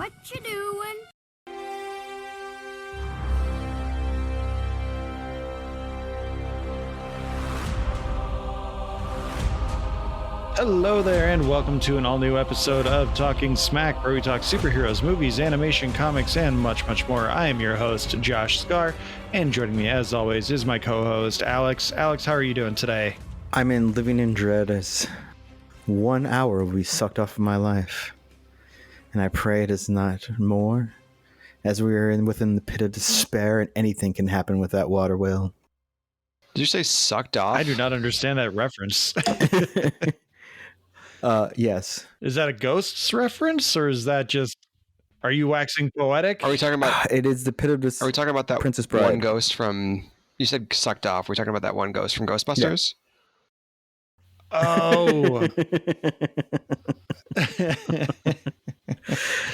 What you doing? Hello there, and welcome to an all-new episode of Talking Smack, where we talk superheroes, movies, animation, comics, and much, much more. I am your host, Josh Scar, and joining me, as always, is my co-host, Alex. Alex, how are you doing today? I'm living in dread as 1 hour will be sucked off of my life, and I pray it is not more, as we are within the pit of despair, and anything can happen with that water wheel. Did you say sucked off? I do not understand that reference. Yes. Is that a Ghosts reference, or is that just... Are you waxing poetic? Are we talking about? It is the pit of despair. Are we talking about that Princess Bride. one ghost from? You said sucked off. We're talking about that one ghost from Ghostbusters. Oh.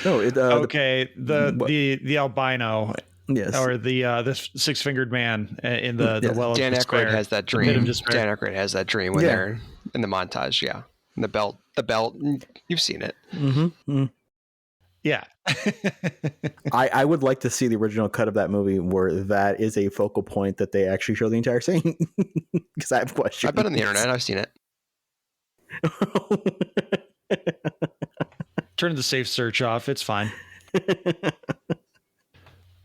No, Okay, the albino, yes. or the six-fingered man in the Yeah. well Dan of despair. Aykroyd has that The pit of dream. despair. Dan Aykroyd has that dream when Yeah. they're in the montage. Yeah, and the belt. You've seen it. Mm-hmm. Yeah. I would like to see the original cut of that movie where that is a focal point that they actually show the entire scene, because I have questions. I've been on the internet. I've seen it. Turn the safe search off. It's fine.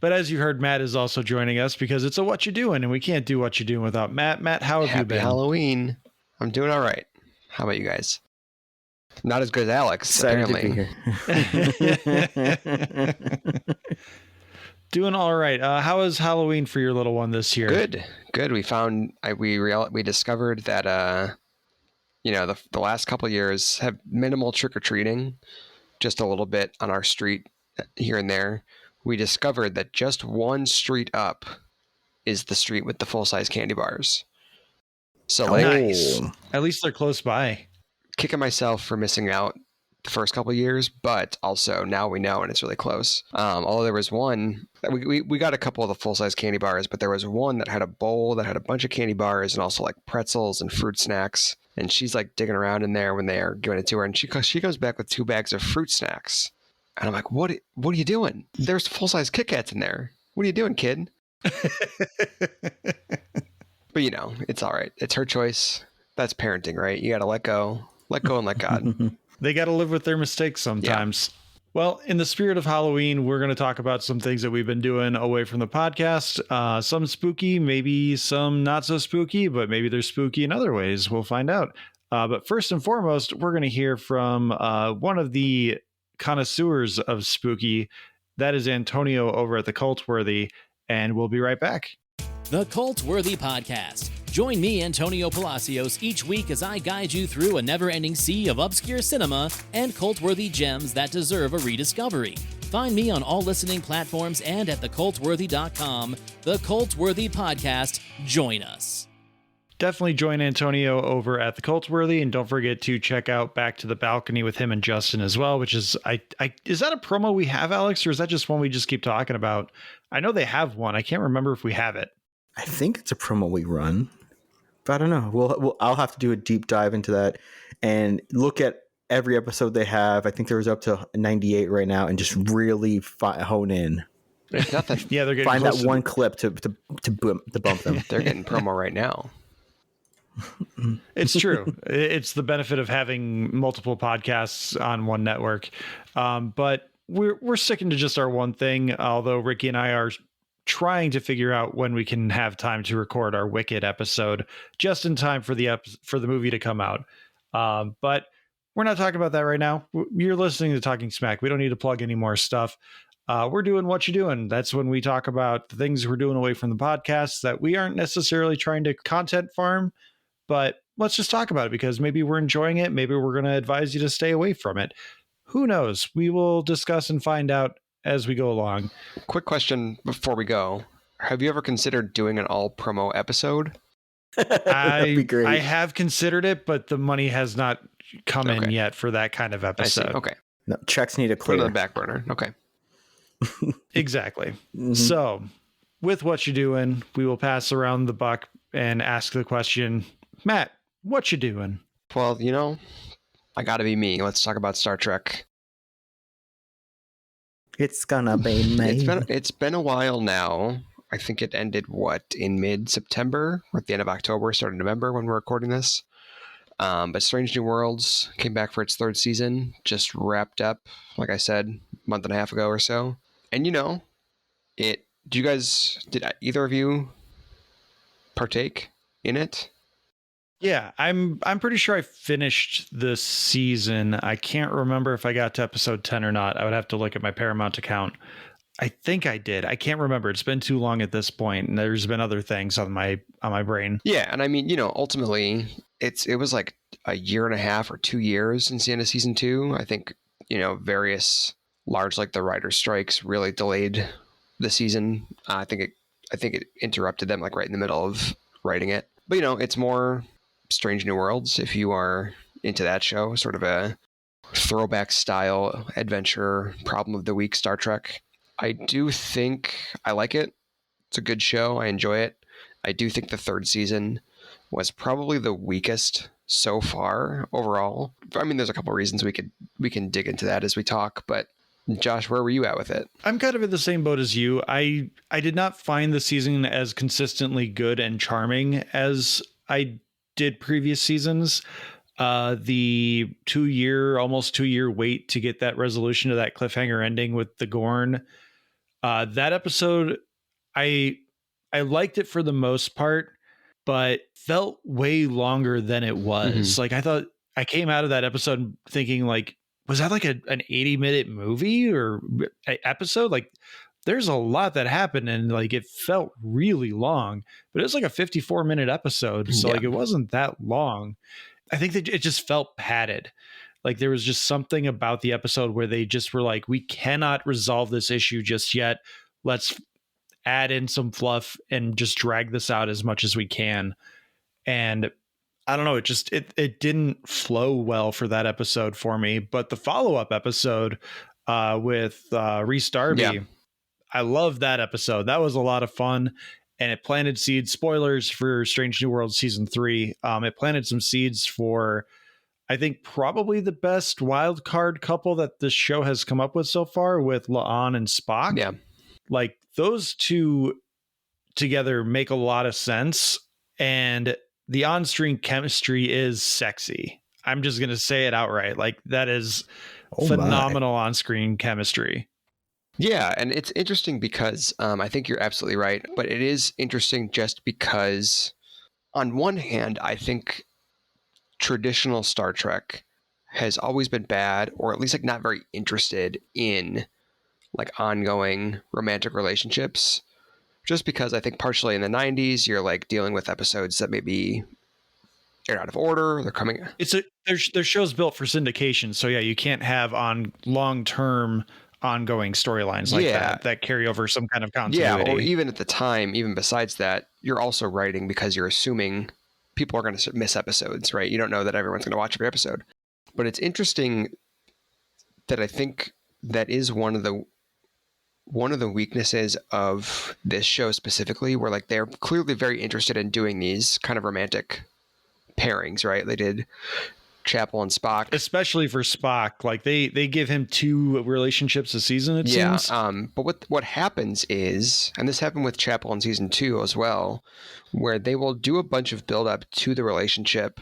But as you heard, Matt is also joining us because it's a What You Doing, and we can't do What You Doing without Matt. Matt, how have you Happy been? Halloween. I'm doing all right. How about you guys? Not as good as Alex, Excited apparently. to be here. Doing all right. How is Halloween for your little one this year? Good. We found we discovered that the last couple of years have minimal trick or treating, just a little bit on our street here and there. We discovered that just one street up is the street with the full size candy bars. So Nice. At least they're close by. kicking myself for missing out the first couple of years, but also now we know and it's really close. Although there was one, we got a couple of the full size candy bars, but there was one that had a bowl that had a bunch of candy bars and also like pretzels and fruit snacks. And she's like digging around in there when they are giving it to her, and she comes back with 2 bags of fruit snacks. And I'm like, what are you doing? There's full size Kit Kats in there. What are you doing, kid? But it's all right. It's her choice. That's parenting, right? You got to let go and let God. They got to live with their mistakes sometimes. Yeah. Well, in the spirit of Halloween, we're going to talk about some things that we've been doing away from the podcast. Some spooky, maybe some not so spooky, but maybe they're spooky in other ways. We'll find out. But first and foremost, we're going to hear from one of the connoisseurs of spooky. That is Antonio over at the Cultworthy, and we'll be right back. The Cultworthy Podcast. Join me, Antonio Palacios, each week as I guide you through a never-ending sea of obscure cinema and cult-worthy gems that deserve a rediscovery. Find me on all listening platforms and at thecultworthy.com. The Cultworthy Podcast. Join us. Definitely join Antonio over at the Cultworthy, and don't forget to check out Back to the Balcony with him and Justin as well, which is, is that a promo we have, Alex, or is that just one we just keep talking about? I know they have one. I can't remember if we have it. I think it's a promo we run, but I don't know. I'll have to do a deep dive into that and look at every episode they have. I think there was up to 98 right now, and just really hone in. Nothing. Yeah, they're getting find that close one clip to bump them. They're getting promo right now. It's true. It's the benefit of having multiple podcasts on one network. But we're sticking to just our one thing, although Ricky and I are trying to figure out when we can have time to record our Wicked episode just in time for the movie to come out. But we're not talking about that right now. You're listening to Talking Smack. We don't need to plug any more stuff. We're doing What You Doing. That's when we talk about the things we're doing away from the podcast that we aren't necessarily trying to content farm, but let's just talk about it because maybe we're enjoying it. Maybe we're going to advise you to stay away from it. Who knows? We will discuss and find out as we go along. Quick question before we go. Have you ever considered doing an all promo episode? That'd be great. I have considered it, but the money has not come in yet for that kind of episode. I see. Okay. No, checks need to Put it clear. on the back burner. Okay. Exactly. Mm-hmm. So with What You Doing, we will pass around the buck and ask the question, Matt, what you doing? Well, I got to be me. Let's talk about Star Trek. It's gonna be me. It's been a while now. I think it ended in mid-September or at the end of October, starting November when we're recording this. But Strange New Worlds came back for its third season, just wrapped up, like I said, a month and a half ago or so. And did either of you partake in it? Yeah, I'm pretty sure I finished the season. I can't remember if I got to episode 10 or not. I would have to look at my Paramount account. I think I did. I can't remember. It's been too long at this point, and there's been other things on my brain. Yeah, and I mean, ultimately it was like a year and a half or 2 years since the end of season 2. I think, various large like the writer strikes really delayed the season. I think it interrupted them like right in the middle of writing it. But it's more Strange New Worlds if you are into that show, sort of a throwback style adventure, problem of the week Star Trek. I do think I like it. It's a good show. I enjoy it. I do think the third season was probably the weakest so far overall. I mean, there's a couple of reasons we can dig into that as we talk, but Josh, where were you at with it? I'm kind of in the same boat as you. I did not find the season as consistently good and charming as I did previous seasons. The almost 2 year wait to get that resolution to that cliffhanger ending with the Gorn. That episode, I liked it for the most part, but felt way longer than it was. Mm-hmm. Like I thought I came out of that episode thinking like, was that like an 80-minute movie or episode? Like there's a lot that happened and like it felt really long, but it was like a 54-minute episode. So like it wasn't that long. I think that it just felt padded. Like there was just something about the episode where they just were like, we cannot resolve this issue just yet. Let's add in some fluff and just drag this out as much as we can. And I don't know, it didn't flow well for that episode for me. But the follow-up episode with Rhys Darby, I love that episode. That was a lot of fun. And it planted seeds, spoilers for Strange New World season 3. It planted some seeds for, I think, probably the best wild card couple that this show has come up with so far with La'an and Spock. Yeah. Like those two together make a lot of sense. And the on-screen chemistry is sexy. I'm just going to say it outright. Like that is phenomenal on-screen chemistry. Yeah, and it's interesting because I think you're absolutely right, but it is interesting just because on one hand, I think traditional Star Trek has always been bad, or at least like not very interested in like ongoing romantic relationships, just because I think partially in the 90s, you're like dealing with episodes that maybe aired out of order. They're coming. There's shows built for syndication. So yeah, you can't have on long-term ongoing storylines like that carry over some kind of continuity. Yeah, or even at the time, even besides that, you're also writing because you're assuming people are going to miss episodes, right? You don't know that everyone's going to watch every episode. But it's interesting that I think that is one of the weaknesses of this show specifically, where like they're clearly very interested in doing these kind of romantic pairings, right? They did Chapel and Spock, especially for Spock. Like they give him 2 relationships a season, it seems. But what happens is, and this happened with Chapel in season 2 as well, where they will do a bunch of build up to the relationship,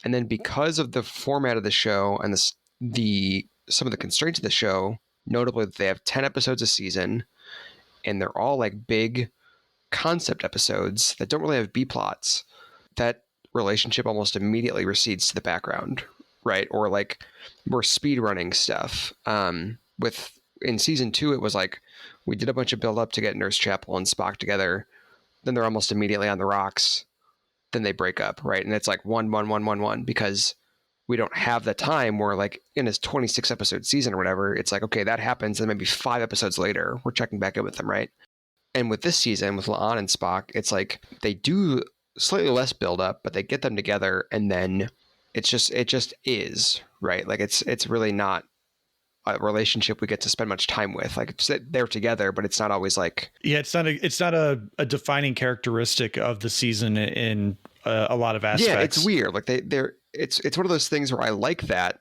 and then because of the format of the show and some of the constraints of the show, notably that they have 10 episodes a season, and they're all like big concept episodes that don't really have B plots, that relationship almost immediately recedes to the background, right? Or like we're speed running stuff. In season 2, it was like we did a bunch of build up to get Nurse Chapel and Spock together, then they're almost immediately on the rocks, then they break up, right? And it's like 1 because we don't have the time where like in his 26 episode season or whatever, it's like, okay, that happens, and maybe 5 episodes later we're checking back in with them, right? And with this season with La'an and Spock, it's like they do slightly less build up, but they get them together, and then it just is, right? Like it's really not a relationship we get to spend much time with. Like they're together, but it's not always like, it's not a defining characteristic of the season in a lot of aspects. Yeah, it's weird. Like it's one of those things where I like that,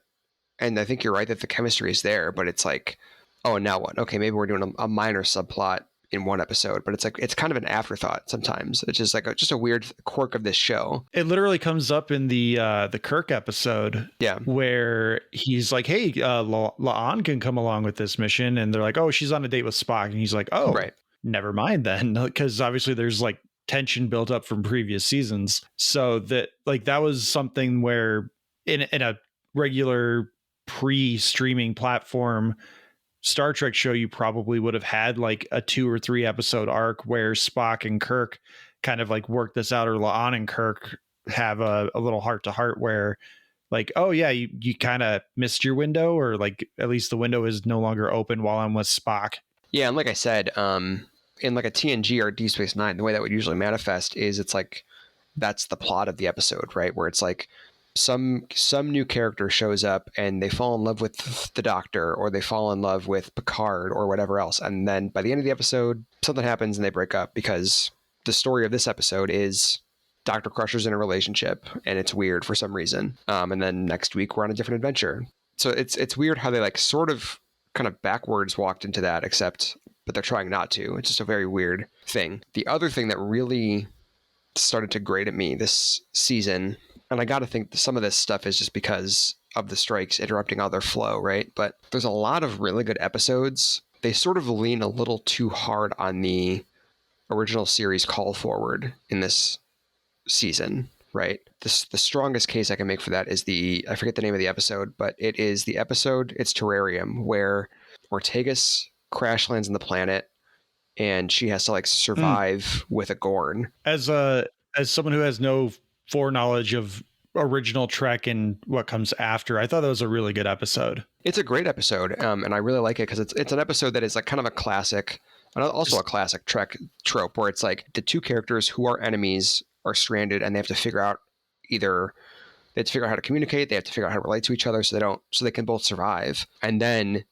and I think you're right that the chemistry is there, but it's like oh, now what? Okay, maybe we're doing a minor subplot in one episode, but it's like it's kind of an afterthought sometimes. It's just like just a weird quirk of this show. It literally comes up in the Kirk episode, Yeah, where he's like, "Hey, La'an can come along with this mission," and they're like, "Oh, she's on a date with Spock," and he's like, "Oh, right. never mind then," because obviously there's like tension built up from previous seasons. So that was something where in a regular pre-streaming platform Star Trek show, you probably would have had like a 2 or 3 episode arc where Spock and Kirk kind of like work this out, or La'an and Kirk have a little heart to heart where like, oh yeah, you kind of missed your window, or like at least the window is no longer open while I'm with Spock. Yeah, and like I said, in like a TNG or Deep Space Nine, the way that would usually manifest is it's like that's the plot of the episode, right? Where it's like some new character shows up and they fall in love with the Doctor, or they fall in love with Picard or whatever else, and then by the end of the episode something happens and they break up, because the story of this episode is Dr. Crusher's in a relationship and it's weird for some reason, and then next week we're on a different adventure. So it's weird how they like sort of kind of backwards walked into that, but they're trying not to. It's just a very weird thing. The other thing that really started to grate at me this season, and I got to think some of this stuff is just because of the strikes interrupting all their flow, right? But there's a lot of really good episodes. They sort of lean a little too hard on the original series call forward in this season, right? The strongest case I can make for that is I forget the name of the episode, but it is the episode, it's Terrarium, where Ortegas crash lands on the planet and she has to like survive with a Gorn. As someone who has no foreknowledge of original Trek and what comes after, I thought that was a really good episode. It's a great episode, and I really like it because it's an episode that is like kind of a classic, and also a classic Trek trope, where it's like the two characters who are enemies are stranded and they have to figure out how to communicate, they have to figure out how to relate to each other so they can both survive. And then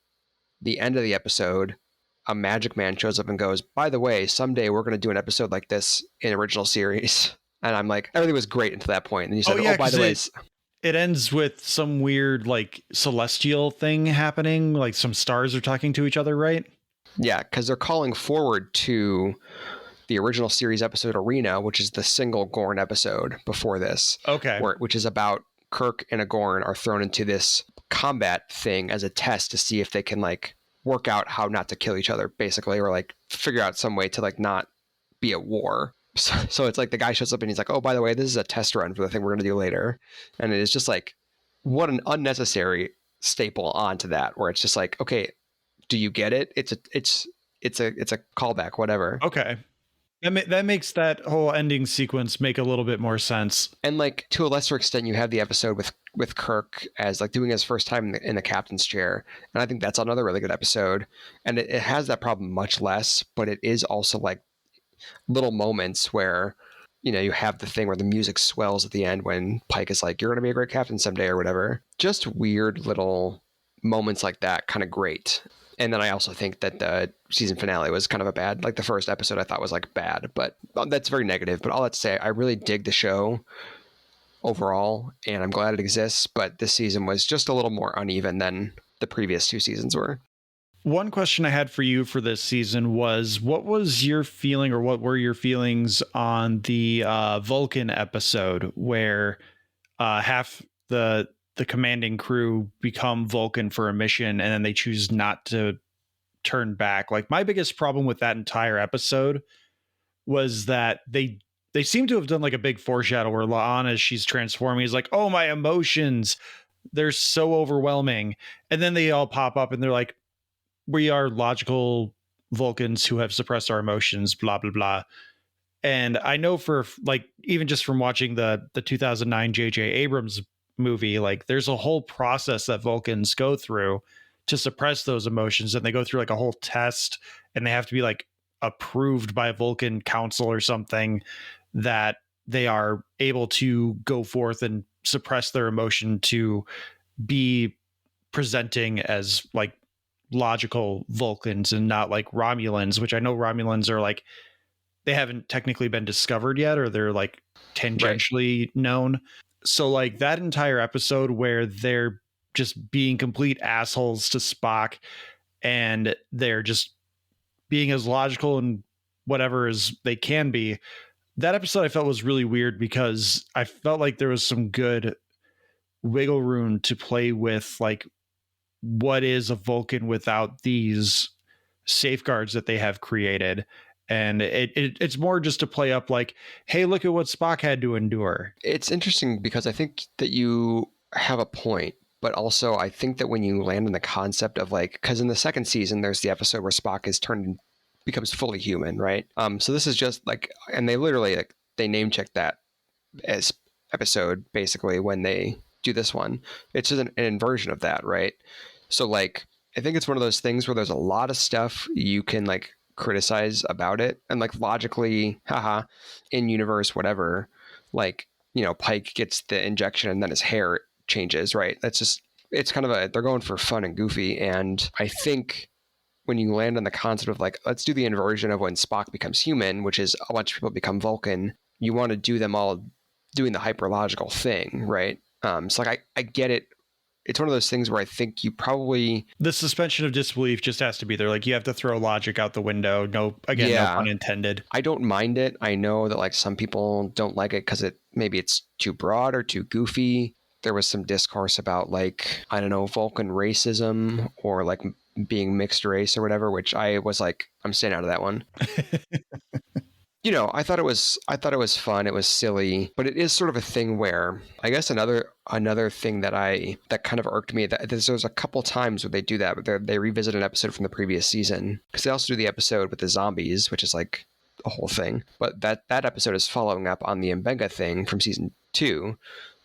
the end of the episode, a magic man shows up and goes, by the way, someday we're going to do an episode like this in original series. And I'm like, everything was great until that point. And you said, by the way, it ends with some weird like celestial thing happening, like some stars are talking to each other, right? Yeah, because they're calling forward to the original series episode Arena, which is the single Gorn episode before this. Okay. Which is about Kirk and a Gorn are thrown into this combat thing as a test to see if they can like work out how not to kill each other, basically, or like figure out some way to like not be at war. So it's like the guy shows up and he's like, oh, by the way, this is a test run for the thing we're going to do later. And it is just like, what an unnecessary staple onto that, where it's just like, okay, do you get it? It's a callback, whatever. Okay. That makes that whole ending sequence make a little bit more sense. And like to a lesser extent, you have the episode with Kirk as like doing his first time in the captain's chair. And I think that's another really good episode. And it has that problem much less, but it is also like little moments where, you know, you have the thing where the music swells at the end when Pike is like, you're going to be a great captain someday or whatever. Just weird little moments like that, kind of great. And then I also think that the season finale was kind of a bad, like the first episode I thought was like bad, but that's very negative. But all that to say, I really dig the show overall and I'm glad it exists, but this season was just a little more uneven than the previous 2 seasons were. One question I had for you for this season was, what was your feeling, or what were your feelings on the Vulcan episode where half the commanding crew become Vulcan for a mission and then they choose not to turn back? Like, my biggest problem with that entire episode was that they seem to have done like a big foreshadow where La'an, as she's transforming, is like, oh, my emotions, they're so overwhelming. And then they all pop up and they're like, we are logical Vulcans who have suppressed our emotions, blah, blah, blah. And I know for like, even just from watching the 2009 J.J. Abrams movie, like there's a whole process that Vulcans go through to suppress those emotions. And they go through like a whole test and they have to be like approved by a Vulcan council or something, that they are able to go forth and suppress their emotion to be presenting as like logical Vulcans and not like Romulans, which I know Romulans are like, they haven't technically been discovered yet, or they're like tangentially known. So like that entire episode where they're just being complete assholes to Spock and they're just being as logical and whatever as they can be. That episode I felt was really weird because I felt like there was some good wiggle room to play with, like, what is a Vulcan without these safeguards that they have created. And it's more just to play up like, hey, look at what Spock had to endure. It's interesting because I think that you have a point, but also I think that when you land on the concept of like, because in the second season, there's the episode where Spock is becomes fully human, right? So this is just like, and they literally like, they name check that as episode basically when they do this one. It's just an inversion of that, right? So like, I think it's one of those things where there's a lot of stuff you can like criticize about it, and like logically, haha, in universe, whatever, like, you know, Pike gets the injection and then his hair changes, right? That's just, it's kind of they're going for fun and goofy. And I think when you land on the concept of like, let's do the inversion of when Spock becomes human, which is a bunch of people become Vulcan, you want to do them all doing the hyperlogical thing, right? So like, I get it. It's one of those things where I think you probably... The suspension of disbelief just has to be there. Like, you have to throw logic out the window. No, again, no pun intended. I don't mind it. I know that like some people don't like it because maybe it's too broad or too goofy. There was some discourse about like, I don't know, Vulcan racism or like being mixed race or whatever, which I was like, I'm staying out of that one. You know, I thought it was fun. It was silly, but it is sort of a thing where I guess another thing that kind of irked me, that there's a couple times where they do that, but they revisit an episode from the previous season, because they also do the episode with the zombies, which is like a whole thing. But that episode is following up on the Mbenga thing from season 2,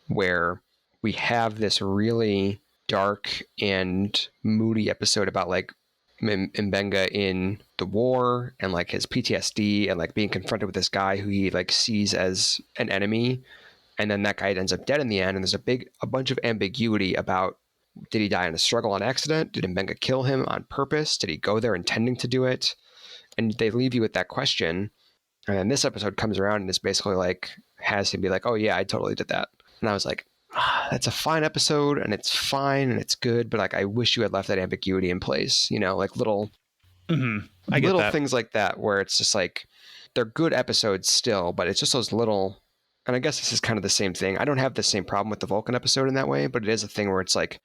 where we have this really dark and moody episode about like Mbenga in the war and like his PTSD and like being confronted with this guy who he like sees as an enemy, and then that guy ends up dead in the end, and there's a bunch of ambiguity about, did he die in a struggle on accident? Did Mbenga kill him on purpose? Did he go there intending to do it? And they leave you with that question, and then this episode comes around and is basically like, has him be like, oh yeah, I totally did that. And I was like, that's a fine episode and it's fine and it's good, but like I wish you had left that ambiguity in place, you know, like little things like that, where it's just like, they're good episodes still, but it's just those little, and I guess this is kind of the same thing. I don't have the same problem with the Vulcan episode in that way, but it is a thing where it's like,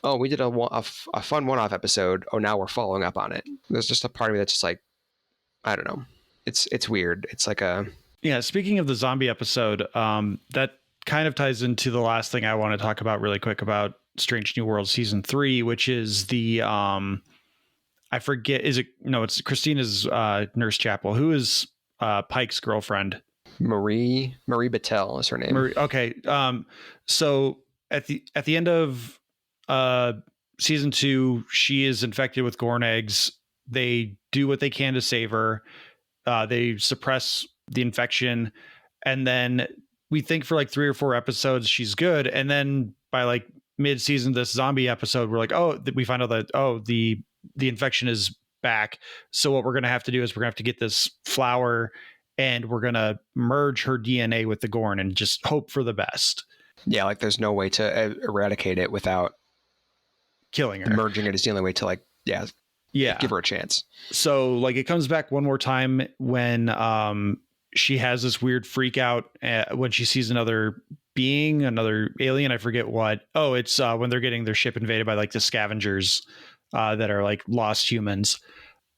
oh, we did a fun one-off episode, oh, now we're following up on it. There's just a part of me that's just like, I don't know, it's weird. It's like speaking of the zombie episode, that kind of ties into the last thing I want to talk about really quick about Strange New Worlds season 3, which is the I forget, it's Christina's Nurse Chapel, who is Pike's girlfriend. Marie Battelle is her name. Okay. So at the end of season 2, she is infected with Gorn eggs. They do what they can to save her. They suppress the infection, and then we think for like 3 or 4 episodes she's good, and then by like mid-season, this zombie episode, we're like, oh, we find out that the infection is back. So what we're gonna have to do is we're gonna have to get this flower, and we're gonna merge her DNA with the Gorn and just hope for the best. Yeah, like there's no way to eradicate it without killing her. Merging it is the only way to like, yeah, give her a chance. So like it comes back one more time when she has this weird freak out when she sees another alien. I forget what. Oh, it's when they're getting their ship invaded by like the scavengers that are like lost humans.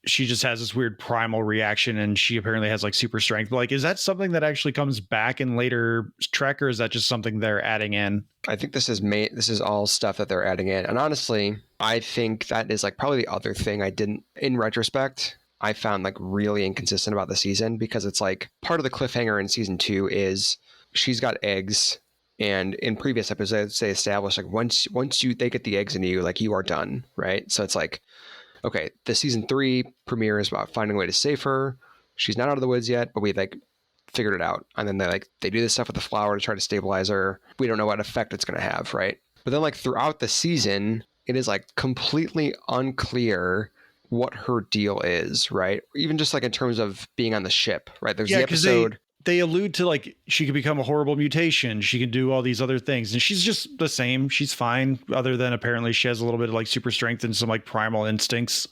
She just has this weird primal reaction, and she apparently has like super strength. But like, is that something that actually comes back in later Trek, or is that just something they're adding in? I think this is all stuff that they're adding in. And honestly, I think that is like probably the other thing in retrospect, I found like really inconsistent about the season, because it's like part of the cliffhanger in season 2 is she's got eggs, and in previous episodes they established like once they get the eggs into you, like you are done, right? So it's like, okay, the season 3 premiere is about finding a way to save her. She's not out of the woods yet, but we like figured it out. And then they do this stuff with the flower to try to stabilize her. We don't know what effect it's going to have, right? But then like throughout the season, it is like completely unclear what her deal is, right? Even just like in terms of being on the ship, right? There's the episode. They allude to like she could become a horrible mutation. She can do all these other things, and she's just the same. She's fine, other than apparently she has a little bit of like super strength and some like primal instincts.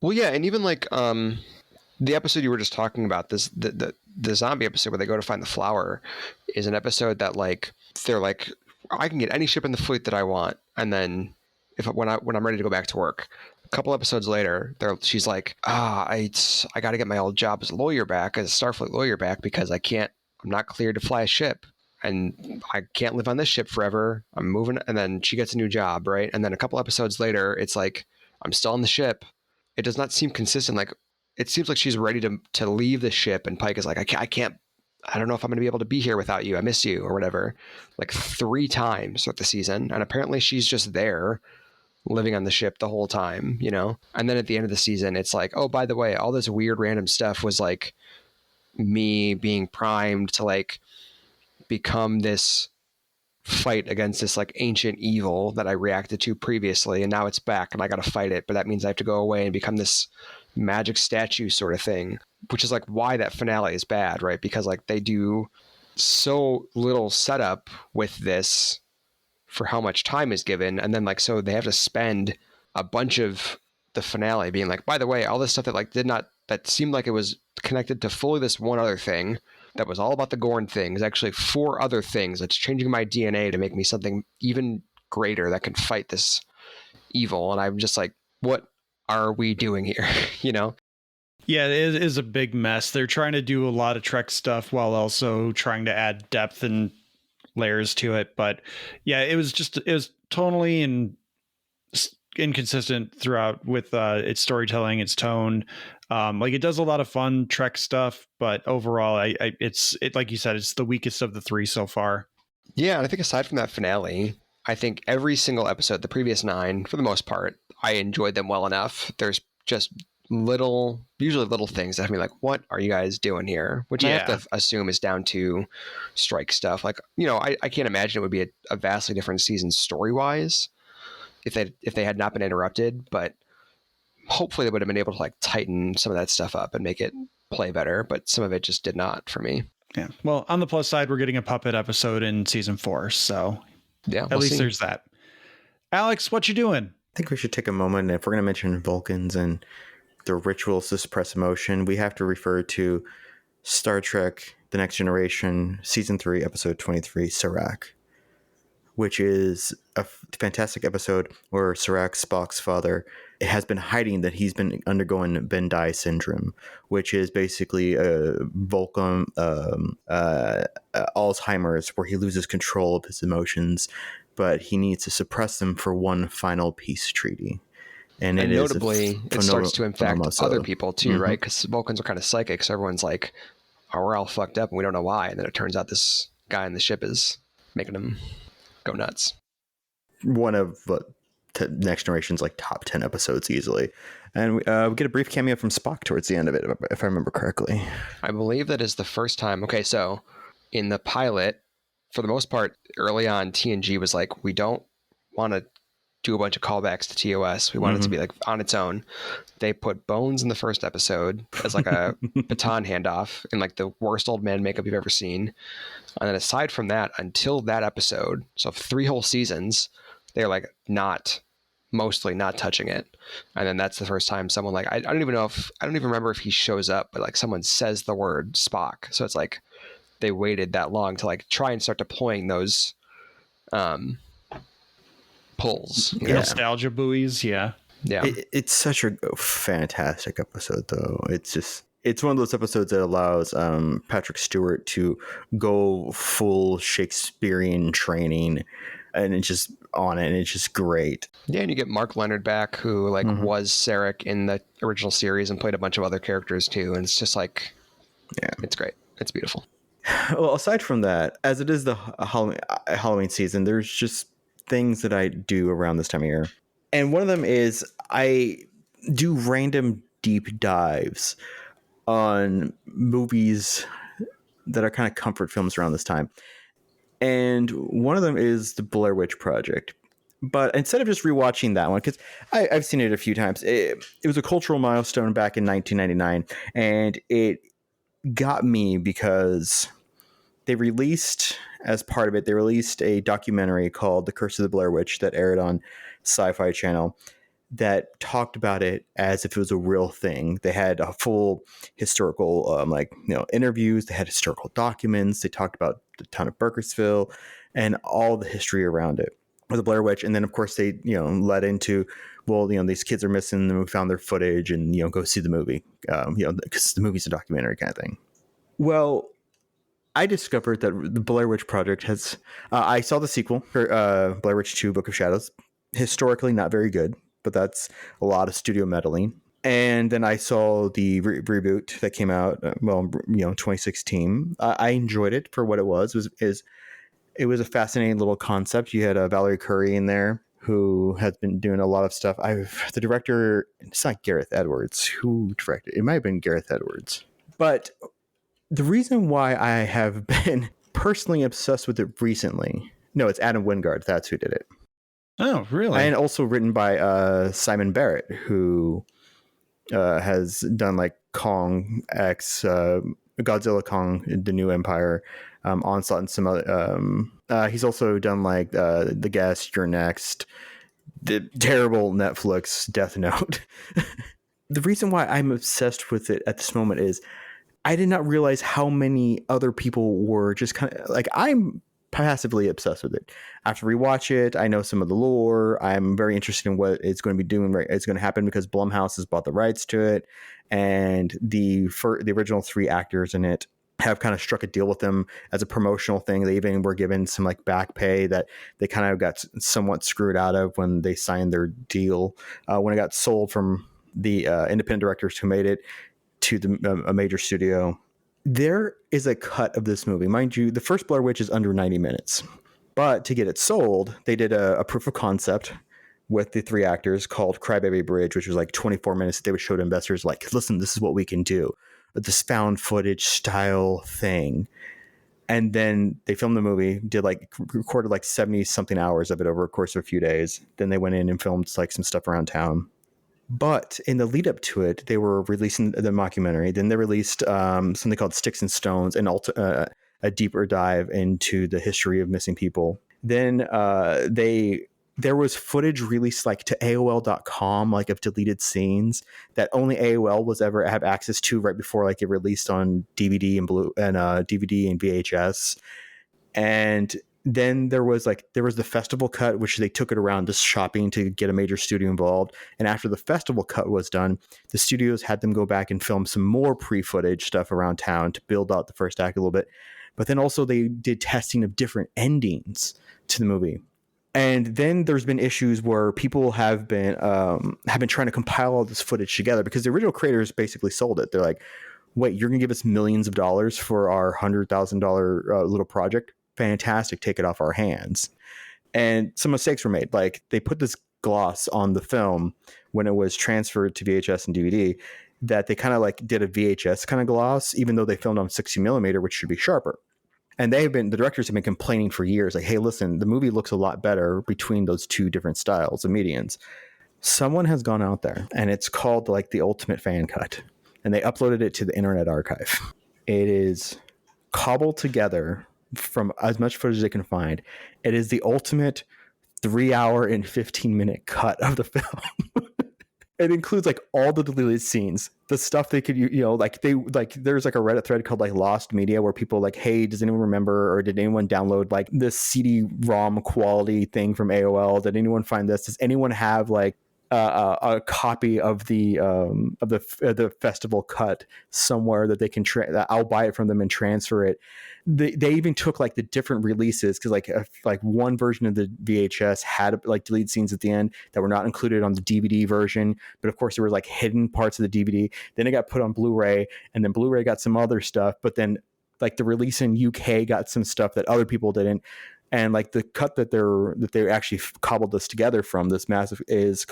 Well, yeah, and even like the episode you were just talking about, this the zombie episode where they go to find the flower, is an episode that like they're like, I can get any ship in the fleet that I want, and then when I'm ready to go back to work, a couple episodes later, she's like, I got to get my old job as a lawyer back, as a Starfleet lawyer back, because I'm not cleared to fly a ship. And I can't live on this ship forever. I'm moving. And then she gets a new job, right? And then a couple episodes later, it's like, I'm still on the ship. It does not seem consistent. Like, it seems like she's ready to leave the ship. And Pike is like, I can't, I don't know if I'm going to be able to be here without you. I miss you or whatever. Like 3 times throughout the season. And apparently she's just there living on the ship the whole time, you know? And then at the end of the season, it's like, oh, by the way, all this weird random stuff was like me being primed to like become this fight against this like ancient evil that I reacted to previously, and now it's back and I got to fight it, but that means I have to go away and become this magic statue sort of thing, which is like why that finale is bad, right? Because like they do so little setup with this for how much time is given, and then like so they have to spend a bunch of the finale being like, by the way, all this stuff that like that seemed like it was connected to fully this one other thing that was all about the Gorn thing is actually 4 other things that's changing my DNA to make me something even greater that can fight this evil. And I'm just like, what are we doing here? You know? Yeah, it is a big mess. They're trying to do a lot of Trek stuff while also trying to add depth and layers to it. But yeah, it was tonally inconsistent throughout with its storytelling, its tone. Like it does a lot of fun Trek stuff, but overall, it's like you said, it's the weakest of the 3 so far. Yeah, and I think aside from that finale, I think every single episode, the previous 9, for the most part, I enjoyed them well enough. There's just usually little things that have me like, what are you guys doing here? Which I have to assume is down to strike stuff. Like, you know, I can't imagine it would be a vastly different season story-wise if they had not been interrupted, but hopefully they would have been able to like tighten some of that stuff up and make it play better, but some of it just did not for me. Yeah. Well, on the plus side, we're getting a puppet episode in season 4, so yeah, at least there's that. Alex, what you doing? I think we should take a moment. If we're going to mention Vulcans and their rituals to suppress emotion, we have to refer to Star Trek The Next Generation, Season 3, Episode 23, Serac, which is a fantastic episode where Serac, Spock's father, has been hiding that he's been undergoing Bendai syndrome, which is basically a Vulcan Alzheimer's, where he loses control of his emotions, but he needs to suppress them for one final peace treaty. And notably, it starts to infect other people too, mm-hmm. right? Because Vulcans are kind of psychic, so everyone's like, oh, we're all fucked up and we don't know why. And then it turns out this guy in the ship is making them go nuts. One of Next Generation's like top 10 episodes easily. And we get a brief cameo from Spock towards the end of it, if I remember correctly. I believe that is the first time. Okay, so in the pilot, for the most part, early on, TNG was like, we don't want to do a bunch of callbacks to TOS. We want it to be like on its own. They put Bones in the first episode as like a baton handoff in like the worst old man makeup you've ever seen. And then aside from that, until that episode, so 3 whole seasons, they're like mostly not touching it. And then that's the first time someone like, I don't even remember if he shows up, but like someone says the word Spock. So it's like they waited that long to like try and start deploying those pulls. Nostalgia buoys. Yeah. It's such a fantastic episode, though. It's one of those episodes that allows Patrick Stewart to go full Shakespearean training, and it's just on it, and it's just great. Yeah, and you get Mark Leonard back, who like was Sarek in the original series and played a bunch of other characters too, and it's just like, yeah, it's great. It's beautiful. Well, aside from that, as it is the Halloween season, there's just things that I do around this time of year. And one of them is I do random deep dives on movies that are kind of comfort films around this time. And one of them is the Blair Witch Project. But instead of just rewatching that one, because I've seen it a few times, it was a cultural milestone back in 1999. And it got me because they released, as part of it, they released a documentary called The Curse of the Blair Witch that aired on Sci-Fi Channel that talked about it as if it was a real thing. They had a full historical, interviews. They had historical documents. They talked about the town of Burkersville and all the history around it with the Blair Witch. And then, of course, they, led into, well, these kids are missing and we found their footage and, go see the movie, because the movie's a documentary kind of thing. Well, I discovered that the Blair Witch Project has, I saw the sequel, Blair Witch 2, Book of Shadows, historically not very good, but that's a lot of studio meddling. And then I saw the reboot that came out, 2016. I enjoyed it for what it was. It was a fascinating little concept. You had Valerie Curry in there, who has been doing a lot of stuff. The director, it's not Gareth Edwards. Who directed? It might have been Gareth Edwards. But the reason why I have been personally obsessed with it recently, no, it's Adam Wingard. That's who did it. Oh, really? And also written by Simon Barrett, who has done like Kong X, Godzilla Kong, The New Empire, Onslaught, and some other. He's also done like The Guest, You're Next, the terrible Netflix Death Note. The reason why I'm obsessed with it at this moment is I did not realize how many other people were just kind of like, I'm passively obsessed with it. I have to rewatch it. I know some of the lore. I'm very interested in what it's going to be doing. Right, it's going to happen because Blumhouse has bought the rights to it, and the original 3 actors in it have kind of struck a deal with them as a promotional thing. They even were given some like back pay that they kind of got somewhat screwed out of when they signed their deal when it got sold from the independent directors who made it to a major studio. There is a cut of this movie. Mind you, the first Blair Witch is under 90 minutes. But to get it sold, they did a proof of concept with the 3 actors called Crybaby Bridge, which was like 24 minutes that they would show to investors like, listen, this is what we can do. This found footage style thing. And then they filmed the movie, recorded like 70 something hours of it over a course of a few days. Then they went in and filmed like some stuff around town. But in the lead up to it, they were releasing the mockumentary. Then they released something called Sticks and Stones, and a deeper dive into the history of missing people. Then there was footage released like to AOL.com, like of deleted scenes that only AOL was ever have access to right before like it released on DVD and DVD and VHS. And then there was the festival cut, which they took it around just shopping to get a major studio involved. And after the festival cut was done, the studios had them go back and film some more pre-footage stuff around town to build out the first act a little bit. But then also they did testing of different endings to the movie. And then there's been issues where people have been trying to compile all this footage together because the original creators basically sold it. They're like, wait, you're going to give us millions of dollars for our $100,000 little project? Fantastic, take it off our hands. And some mistakes were made. Like they put this gloss on the film when it was transferred to VHS and DVD that they kind of like did a VHS kind of gloss, even though they filmed on 60 millimeter, which should be sharper. And the directors have been complaining for years, like, hey, listen, the movie looks a lot better between those 2 different styles of medians. Someone has gone out there and it's called like the Ultimate Fan Cut, and they uploaded it to the Internet Archive. It is cobbled together from as much footage as they can find. It is the ultimate 3 hour and 15-minute cut of the film. It includes like all the deleted scenes, the stuff they could, there's like a Reddit thread called like Lost Media where people like, hey, does anyone remember, or did anyone download like this CD-ROM quality thing from AOL? Did anyone find this? Does anyone have like a copy of the festival cut somewhere that they can I'll buy it from them and transfer it. They even took like the different releases because like one version of the VHS had like deleted scenes at the end that were not included on the DVD version, but of course there were like hidden parts of the DVD. Then it got put on Blu-ray, and then Blu-ray got some other stuff, but then like the release in UK got some stuff that other people didn't. And like the cut that they actually cobbled this together from, this massive, is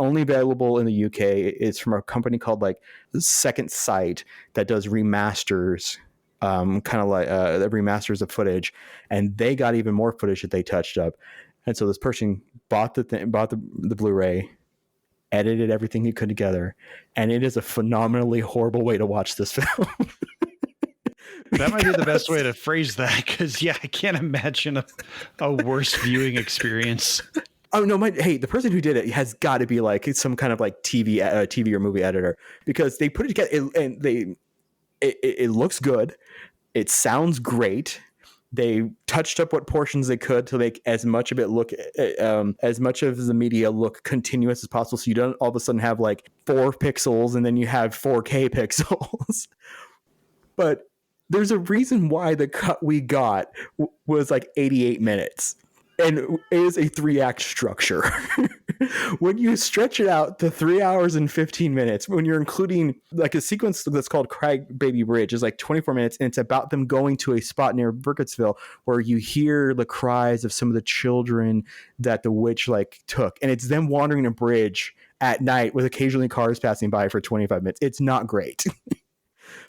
only available in the UK. It's from a company called like Second Sight that does remasters, kind of like the remasters of footage, and they got even more footage that they touched up. And so this person bought the Blu-ray, edited everything he could together, and it is a phenomenally horrible way to watch this film. That might be the best way to phrase that, because I can't imagine a worse viewing experience. Oh no, the person who did it has got to be like some kind of like TV or movie editor, because they put it together and it looks good. It sounds great. They touched up what portions they could to make as much of it look, as much of the media look continuous as possible. So you don't all of a sudden have like 4 pixels and then you have 4K pixels. But there's a reason why the cut we got was like 88 minutes. And it is a 3-act structure. When you stretch it out to 3 hours and 15 minutes, when you're including like a sequence that's called Craig Baby Bridge, is like 24 minutes, and it's about them going to a spot near Burkittsville where you hear the cries of some of the children that the witch like took, and it's them wandering a bridge at night with occasionally cars passing by for 25 minutes. It's not great.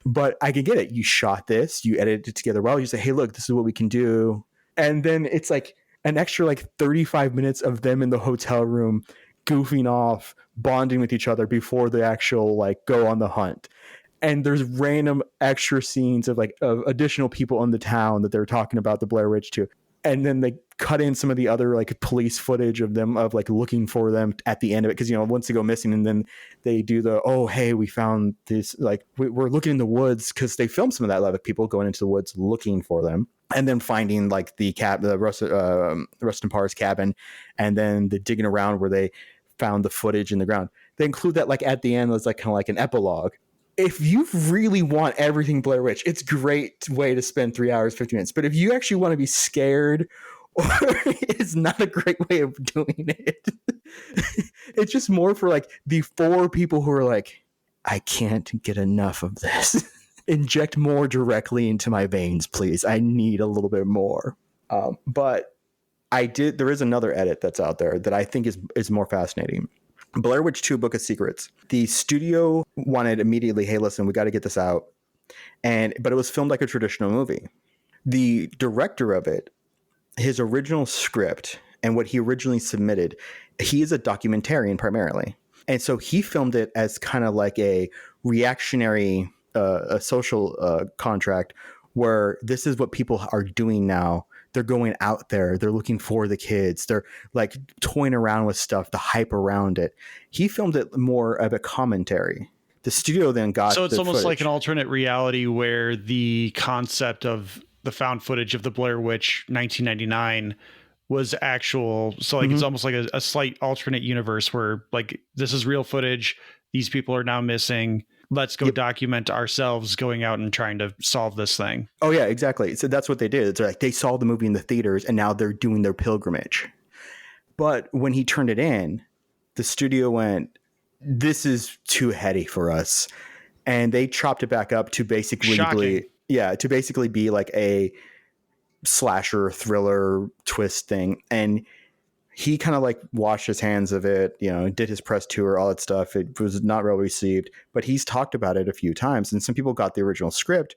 But I can get it. You shot this, you edited it together well, you say, hey, look, this is what we can do. And then it's like an extra like 35 minutes of them in the hotel room goofing off, bonding with each other before the actual like go on the hunt. And there's random extra scenes of like of additional people in the town that they're talking about the Blair Witch to. And then they cut in some of the other like police footage of them, of like looking for them at the end of it. Cause once they go missing, and then they do the, oh, hey, we found this, like we're looking in the woods. Cause they filmed some of that, like people going into the woods looking for them, and then finding like the Rustin Parr's cabin, and then the digging around where they found the footage in the ground. They include that like at the end as like kind of like an epilogue. If you really want everything Blair Witch, it's a great way to spend 3 hours, 50 minutes. But if you actually want to be scared, or it's not a great way of doing it. It's just more for like the 4 people who are like, I can't get enough of this. Inject more directly into my veins, please. I need a little bit more. But there is another edit that's out there that I think is more fascinating. Blair Witch 2 Book of Secrets. The studio wanted immediately, hey, listen, we got to get this out. But it was filmed like a traditional movie. The director of it, his original script and what he originally submitted, he is a documentarian primarily. And so he filmed it as kind of like a reactionary, a social contract, where this is what people are doing now. They're going out there. They're looking for the kids. They're like toying around with stuff, the hype around it. He filmed it more of a commentary. The studio then got so it's almost footage. like an alternate reality where the concept of the found footage of the Blair Witch 1999 was actual. So like, it's almost like a slight alternate universe where like, this is real footage. These people are now missing. Let's go document ourselves going out and trying to solve this thing. Oh yeah, exactly. So that's what they did. It's like they saw the movie in the theaters and now they're doing their pilgrimage. But when he turned it in, the studio went, this is too heady for us. And they chopped it back up to basically be like a slasher thriller twist thing. And he kind of like washed his hands of it, did his press tour, all that stuff. It was not well received, but he's talked about it a few times. And some people got the original script,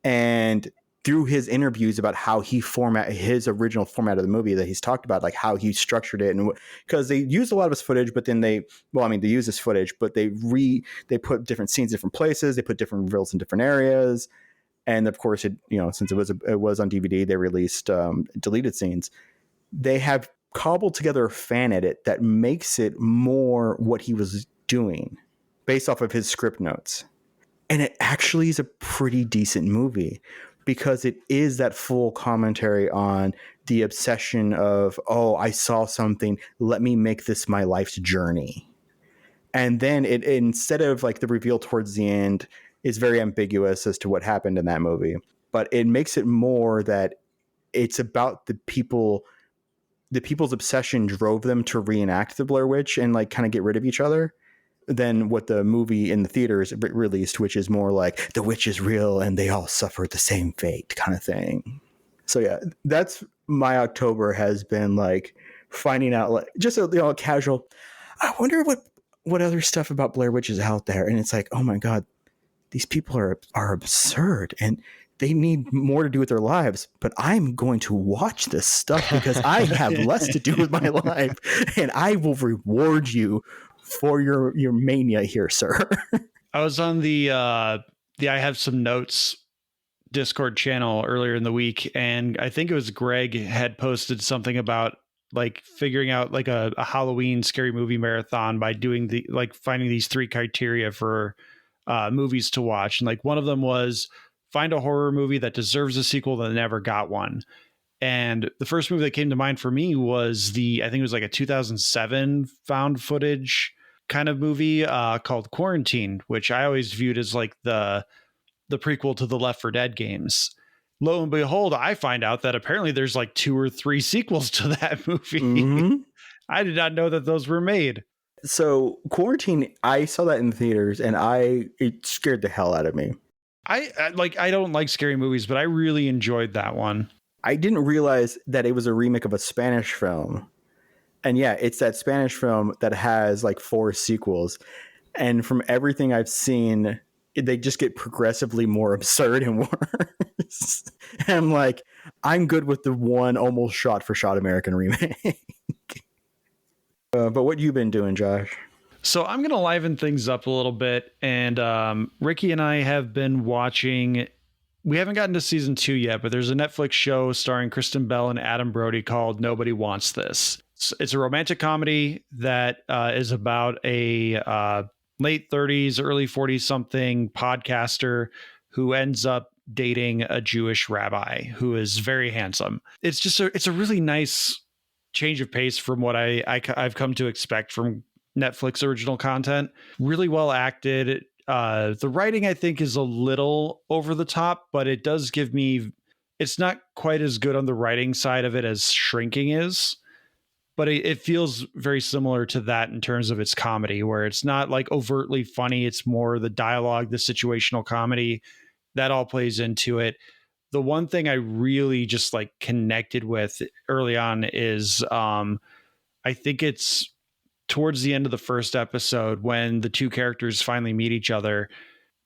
and through his interviews about how he his original format of the movie, that he's talked about like how he structured it. And because they used a lot of his footage, but then they use this footage, but they put different scenes, different places. They put different reveals in different areas. And of course since it was on DVD, they released deleted scenes. They have cobbled together a fan edit that makes it more what he was doing based off of his script notes. And it actually is a pretty decent movie because it is that full commentary on the obsession of, oh, I saw something, let me make this my life's journey. And then it, instead of like the reveal towards the end, is very ambiguous as to what happened in that movie, but it makes it more that it's about the people's obsession drove them to reenact the Blair Witch and like kind of get rid of each other, than what the movie in the theaters released, which is more like the witch is real and they all suffer the same fate kind of thing. So yeah, that's my October has been like finding out, like just a casual, I wonder what other stuff about Blair Witch is out there. And it's like, oh my God, these people are absurd and they need more to do with their lives, but I'm going to watch this stuff because I have less to do with my life, and I will reward you for your mania here, sir. I was on the I Have Some Notes Discord channel earlier in the week, and I think it was Greg had posted something about like figuring out like a Halloween scary movie marathon by doing finding these 3 criteria for movies to watch. And like one of them was find a horror movie that deserves a sequel that never got one. And the first movie that came to mind for me was I think it was like a 2007 found footage kind of movie called Quarantine, which I always viewed as like the prequel to the Left 4 Dead games. Lo and behold, I find out that apparently there's like 2 or 3 sequels to that movie. Mm-hmm. I did not know that those were made. So Quarantine, I saw that in the theaters, and it scared the hell out of me. I don't like scary movies, but I really enjoyed that one. I didn't realize that it was a remake of a Spanish film. And yeah, it's that Spanish film that has like 4 sequels. And from everything I've seen, they just get progressively more absurd and worse. And I'm like, I'm good with the one almost shot for shot American remake. But what you been doing, Josh? So I'm going to liven things up a little bit. And Ricky and I have been watching... We haven't gotten to season 2 yet, but there's a Netflix show starring Kristen Bell and Adam Brody called Nobody Wants This. It's a romantic comedy that is about a late 30s, early 40s something podcaster who ends up dating a Jewish rabbi who is very handsome. It's just it's a really nice change of pace from what I've come to expect from Netflix original content. Really well acted. The writing, I think, is a little over the top, but it does give me... It's not quite as good on the writing side of it as Shrinking is, but it feels very similar to that in terms of its comedy, where it's not like overtly funny. It's more the dialogue, the situational comedy that all plays into it. The one thing I really just like connected with early on is I think it's towards the end of the first episode when the 2 characters finally meet each other.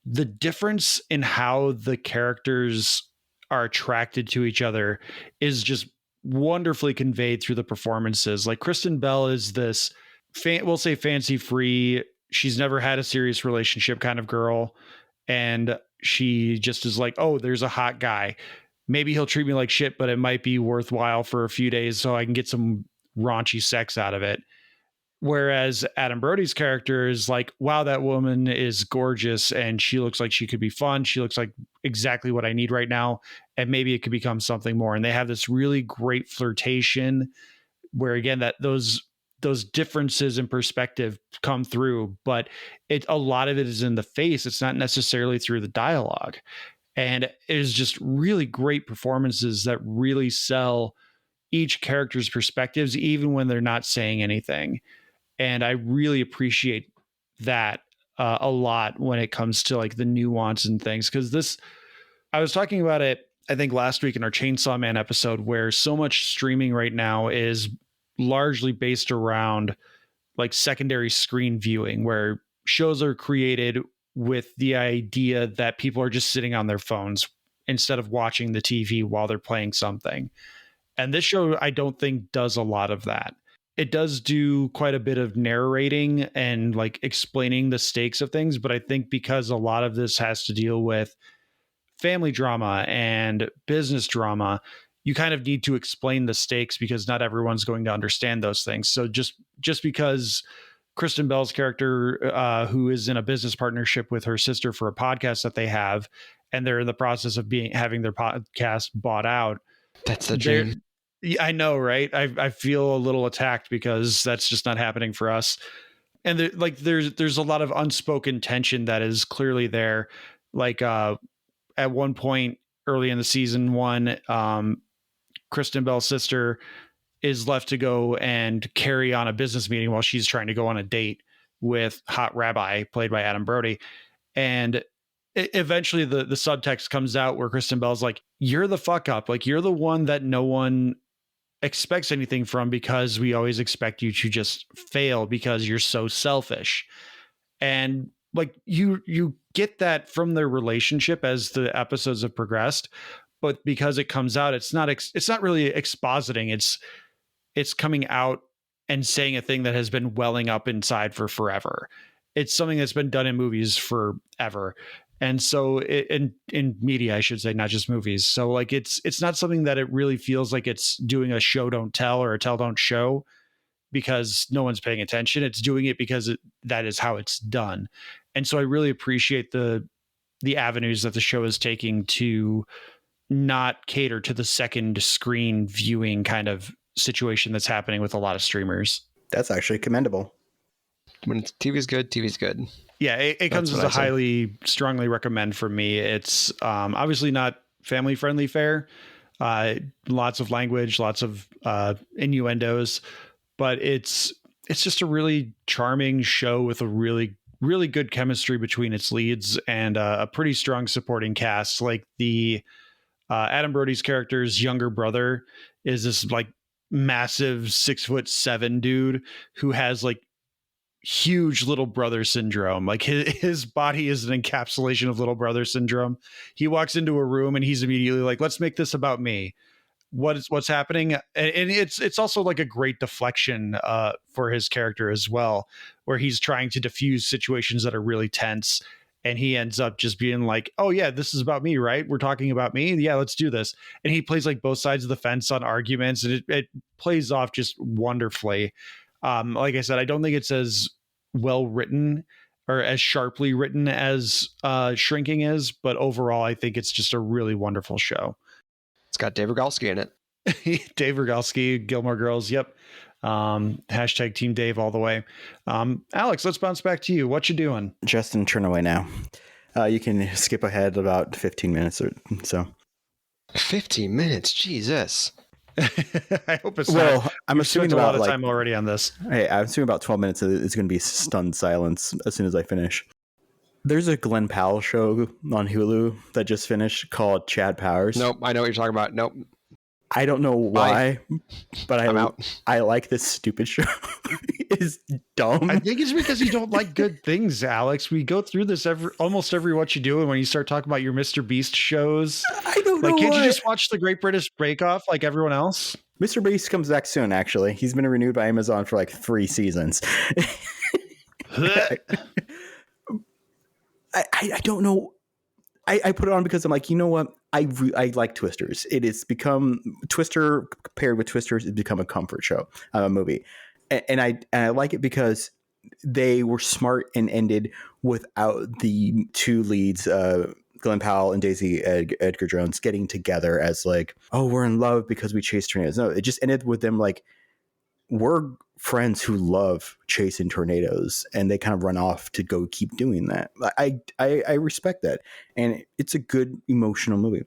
The difference in how the characters are attracted to each other is just wonderfully conveyed through the performances. Like Kristen Bell is this, we'll say fancy free. She's never had a serious relationship kind of girl. And she just is like, oh, there's a hot guy. Maybe he'll treat me like shit, but it might be worthwhile for a few days so I can get some raunchy sex out of it. Whereas Adam Brody's character is like, wow, that woman is gorgeous and she looks like she could be fun. She looks like exactly what I need right now. And maybe it could become something more. And they have this really great flirtation where, again, that those differences in perspective come through, but a lot of it is in the face. It's not necessarily through the dialogue. And it is just really great performances that really sell each character's perspectives, even when they're not saying anything. And I really appreciate that a lot when it comes to like the nuance and things. Because I was talking about it, I think last week in our Chainsaw Man episode, where so much streaming right now is largely based around like secondary screen viewing, where shows are created with the idea that people are just sitting on their phones instead of watching the TV while they're playing something. And this show, I don't think, does a lot of that. It does do quite a bit of narrating and like explaining the stakes of things. But I think because a lot of this has to deal with family drama and business drama, you kind of need to explain the stakes because not everyone's going to understand those things. So just because Kristen Bell's character, who is in a business partnership with her sister for a podcast that they have, and they're in the process of having their podcast bought out. That's the dream. I know, right? I feel a little attacked because that's just not happening for us. And there's a lot of unspoken tension that is clearly there. Like at one point early in the season 1, Kristen Bell's sister is left to go and carry on a business meeting while she's trying to go on a date with Hot Rabbi, played by Adam Brody. And eventually the subtext comes out where Kristen Bell's like, you're the fuck up. Like, you're the one that no one expects anything from because we always expect you to just fail because you're so selfish. And like you get that from their relationship as the episodes have progressed, but because it comes out, it's not really expositing. It's coming out and saying a thing that has been welling up inside for forever. It's something that's been done in movies forever. And so in media, I should say, not just movies. So like it's not something that it really feels like it's doing a show don't tell or a tell don't show because no one's paying attention. It's doing it because that is how it's done. And so I really appreciate the avenues that the show is taking to not cater to the second screen viewing kind of situation that's happening with a lot of streamers. That's actually commendable. When TV's good, TV's good. Yeah, it comes as a highly, strongly recommend from me. It's obviously not family friendly fare. Lots of language, lots of innuendos, but it's just a really charming show with a really, really good chemistry between its leads and a pretty strong supporting cast. Like the Adam Brody's character's younger brother is this like massive 6'7" dude who has like huge little brother syndrome. Like his body is an encapsulation of little brother syndrome. He walks into a room and he's immediately like, let's make this about me. What's happening? And it's also like a great deflection for his character as well, where he's trying to diffuse situations that are really tense. And he ends up just being like, oh yeah, this is about me, right? We're talking about me. Yeah, let's do this. And he plays like both sides of the fence on arguments, and it plays off just wonderfully. Like I said, I don't think it's as well written or as sharply written as Shrinking is, but overall, I think it's just a really wonderful show. It's got Dave Rogalski in it. Dave Rogalski, Gilmore Girls. Yep. Hashtag Team Dave all the way. Alex, let's bounce back to you. What you doing? Justin, turn away now. You can skip ahead about 15 minutes or so. 15 minutes? Jesus. I hope it's well. Not. I'm assuming about a lot of time already on this. Hey, I'm assuming about 12 minutes. It's going to be stunned silence as soon as I finish. There's a Glenn Powell show on Hulu that just finished called Chad Powers. Nope, I know what you're talking about. Nope. I don't know why, but I'm out. I like this stupid show. It's dumb. I think it's because you don't like good things, Alex. We go through this almost every What You Do, and when you start talking about your Mr. Beast shows, I don't know. Can't you just watch the Great British Bake Off like everyone else? Mr. Beast comes back soon. Actually, he's been renewed by Amazon for like 3 seasons. I don't know. I put it on because I'm like, you know what? I like Twisters. It has become Twister paired with Twisters. It's become a comfort show, a movie, and I like it because they were smart and ended without the two leads, Glenn Powell and Daisy Edgar Jones, getting together as like, oh, we're in love because we chase tornadoes. No, it just ended with them like, we're friends who love chasing tornadoes, and they kind of run off to go keep doing that. I respect that, and it's a good emotional movie.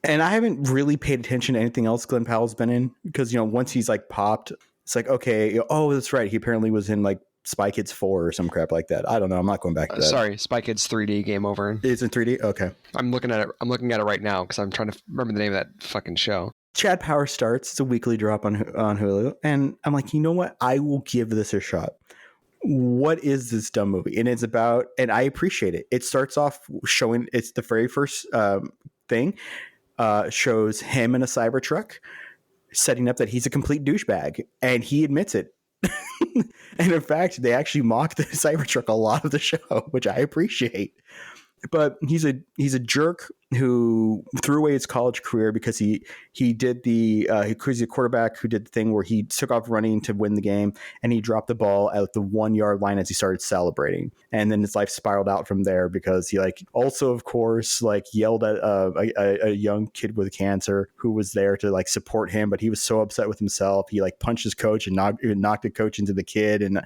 And I haven't really paid attention to anything else Glenn Powell's been in because, you know, once he's like popped, it's like, okay, oh, that's right, he apparently was in like Spy Kids 4 or some crap like that. I don't know. I'm not going back to that. Sorry, Spy Kids 3D, game over. It's in 3D. Okay, I'm looking at it right now because I'm trying to remember the name of that fucking show. Chad Power starts. It's a weekly drop on Hulu. And I'm like, you know what? I will give this a shot. What is this dumb movie? And it's about, and I appreciate it. It starts off showing, it's the very first thing, shows him in a Cybertruck, setting up that he's a complete douchebag. And he admits it. And in fact, they actually mock the Cybertruck a lot of the show, which I appreciate. But he's a jerk who threw away his college career because he did he's a quarterback who did the thing where he took off running to win the game, and he dropped the ball at the 1 yard line as he started celebrating, and then his life spiraled out from there because he like also of course like yelled at a young kid with cancer who was there to like support him, but he was so upset with himself he like punched his coach and knocked the coach into the kid, and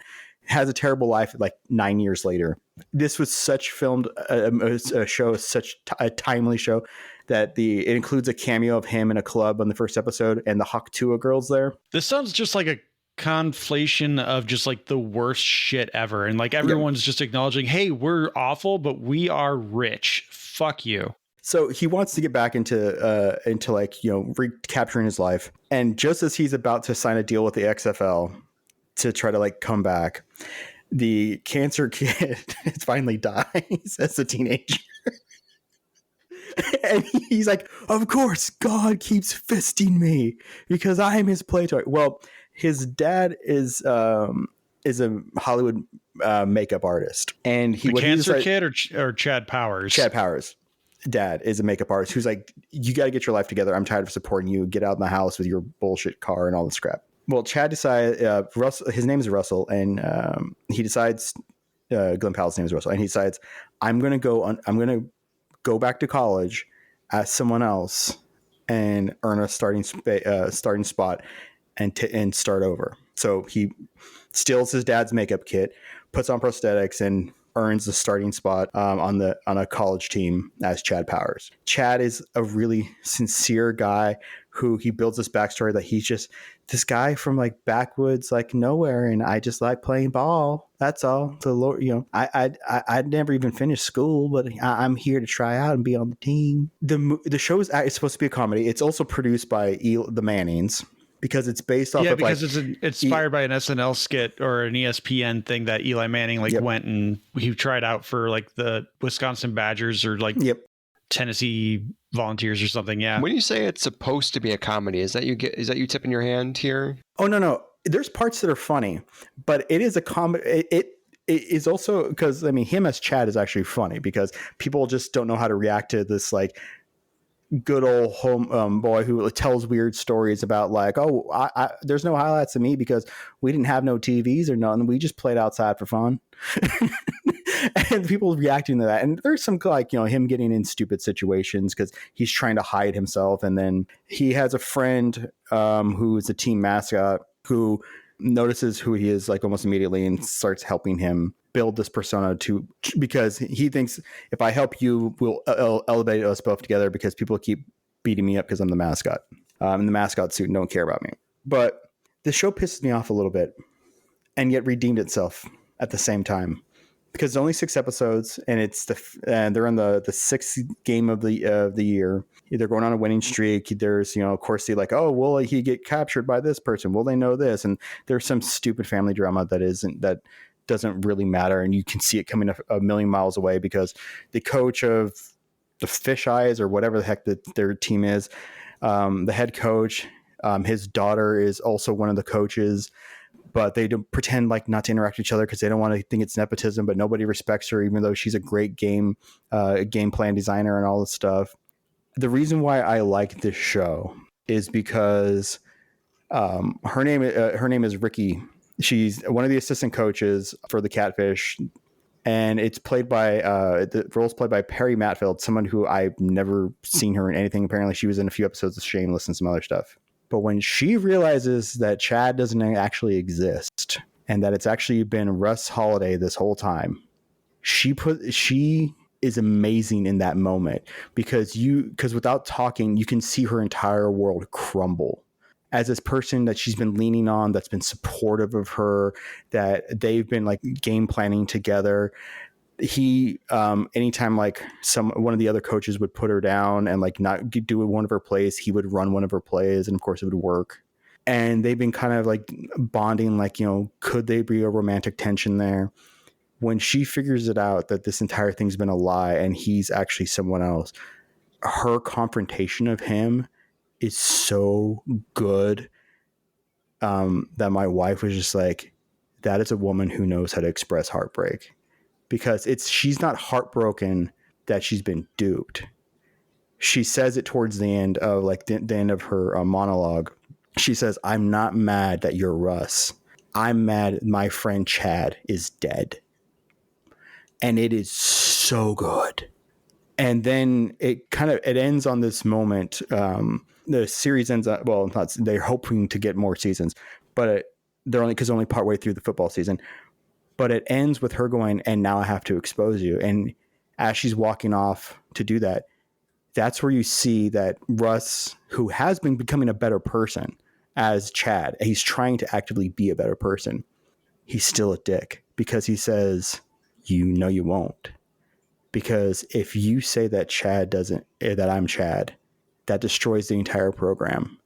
has a terrible life like 9 years later. This was such filmed a show, such a timely show that it includes a cameo of him in a club on the first episode, and the Haktua girls there. This sounds just like a conflation of just like the worst shit ever, and like everyone's just acknowledging, hey, we're awful, but we are rich. Fuck you. So he wants to get back into like, you know, recapturing his life, and just as he's about to sign a deal with the XFL to try to like come back, the cancer kid finally dies as a teenager. And he's like, of course God keeps fisting me because I am his play toy. Well, his dad is is a Hollywood makeup artist, and The Cancer Kid or Chad Powers? Chad Powers' dad is a makeup artist who's like, you got to get your life together. I'm tired of supporting you. Get out of my house with your bullshit car and all this crap. Well, Chad decides, his name is Russell, and he decides, Glenn Powell's name is Russell, and he decides, I'm going to go back to college as someone else and earn a starting spot and start over. So he steals his dad's makeup kit, puts on prosthetics, and earns the starting spot on a college team as Chad Powers. Chad is a really sincere guy who he builds this backstory that he's just this guy from like backwoods, like nowhere, and I just like playing ball. That's all. The Lord, I'd never even finished school, but I'm here to try out and be on the team. The show is supposed to be a comedy. It's also produced by the Mannings, because it's based off of because it's inspired by an SNL skit or an ESPN thing that Eli Manning went and he tried out for like the Wisconsin Badgers or like Tennessee Volunteers or something. Yeah. When you say it's supposed to be a comedy, is that you tipping your hand here? Oh, no. There's parts that are funny, but it is a comedy. It is also because, I mean, him as Chad is actually funny because people just don't know how to react to this, like, good old home boy who tells weird stories about like, oh, I there's no highlights of me because we didn't have no TVs or nothing. We just played outside for fun. And people reacting to that. And there's some like, him getting in stupid situations because he's trying to hide himself. And then he has a friend who is a team mascot who notices who he is like almost immediately and starts helping him build this persona because he thinks if I help you, we'll elevate us both together because people keep beating me up because I'm the mascot in the mascot suit and don't care about me. But the show pisses me off a little bit and yet redeemed itself at the same time because it's only 6 episodes and they're in the 6th game of the year. They're going on a winning streak. There's, of course, like, oh, will he get captured by this person? Will they know this? And there's some stupid family drama that doesn't really matter, and you can see it coming a million miles away because the coach of the Fish Eyes or whatever the heck that their team is, the head coach, his daughter is also one of the coaches, but they don't pretend like not to interact with each other because they don't want to think it's nepotism, but nobody respects her even though she's a great game plan designer and all this stuff. The reason why I like this show is because her name is Ricky. She's one of the assistant coaches for the Catfish, and it's played by the role's played by Perry Matfield, someone who I've never seen her in anything. Apparently, she was in a few episodes of Shameless and some other stuff. But when she realizes that Chad doesn't actually exist and that it's actually been Russ Holiday this whole time, she is amazing in that moment because without talking, you can see her entire world crumble. As this person that she's been leaning on, that's been supportive of her, that they've been like game planning together. He, anytime like one of the other coaches would put her down and like not do one of her plays, he would run one of her plays, and of course it would work. And they've been kind of like bonding, like, could they be a romantic tension there? When she figures it out that this entire thing's been a lie and he's actually someone else, her confrontation of him is so good that my wife was just like, that is a woman who knows how to express heartbreak, because she's not heartbroken that she's been duped. She says it towards the end of like the end of her monologue. She says, I'm not mad that you're Russ. I'm mad my friend Chad is dead. And it is so good. And then it ends on this moment. The series ends up, well, they're hoping to get more seasons, but they're only partway through the football season. But it ends with her going, and now I have to expose you. And as she's walking off to do that, that's where you see that Russ, who has been becoming a better person as Chad, he's trying to actively be a better person. He's still a dick because he says, you won't. Because if you say that I'm Chad, that destroys the entire program,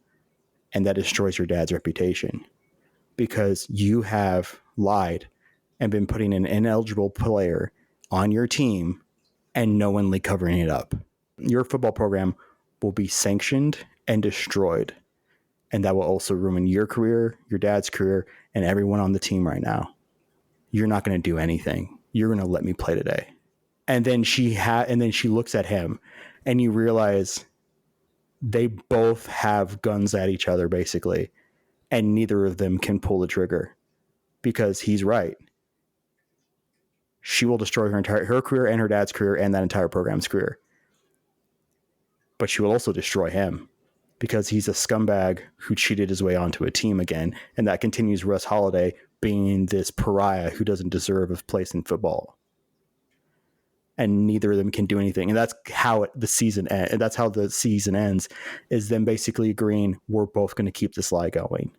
and that destroys your dad's reputation, because you have lied and been putting an ineligible player on your team and knowingly covering it up. Your football program will be sanctioned and destroyed, and that will also ruin your career, your dad's career, and everyone on the team right now. you're not going to do anything. You're going to let me play today. And then she looks at him, and you realize they both have guns at each other, basically, and neither of them can pull the trigger because he's right. She will destroy her career and her dad's career and that entire program's career. But she will also destroy him because he's a scumbag who cheated his way onto a team again. And that continues Russ Holiday being this pariah who doesn't deserve a place in football. And neither of them can do anything. And that's how the season ends, is them basically agreeing we're both going to keep this lie going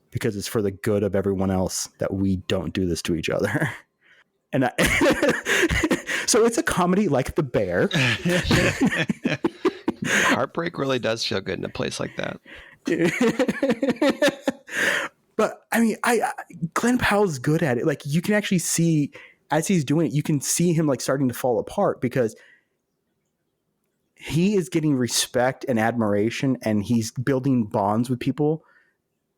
because it's for the good of everyone else that we don't do this to each other. And so it's a comedy like The Bear. Heartbreak really does feel good in a place like that. But I mean, Glenn Powell's good at it. Like, you can actually see as he's doing it, you can see him like starting to fall apart because he is getting respect and admiration, and he's building bonds with people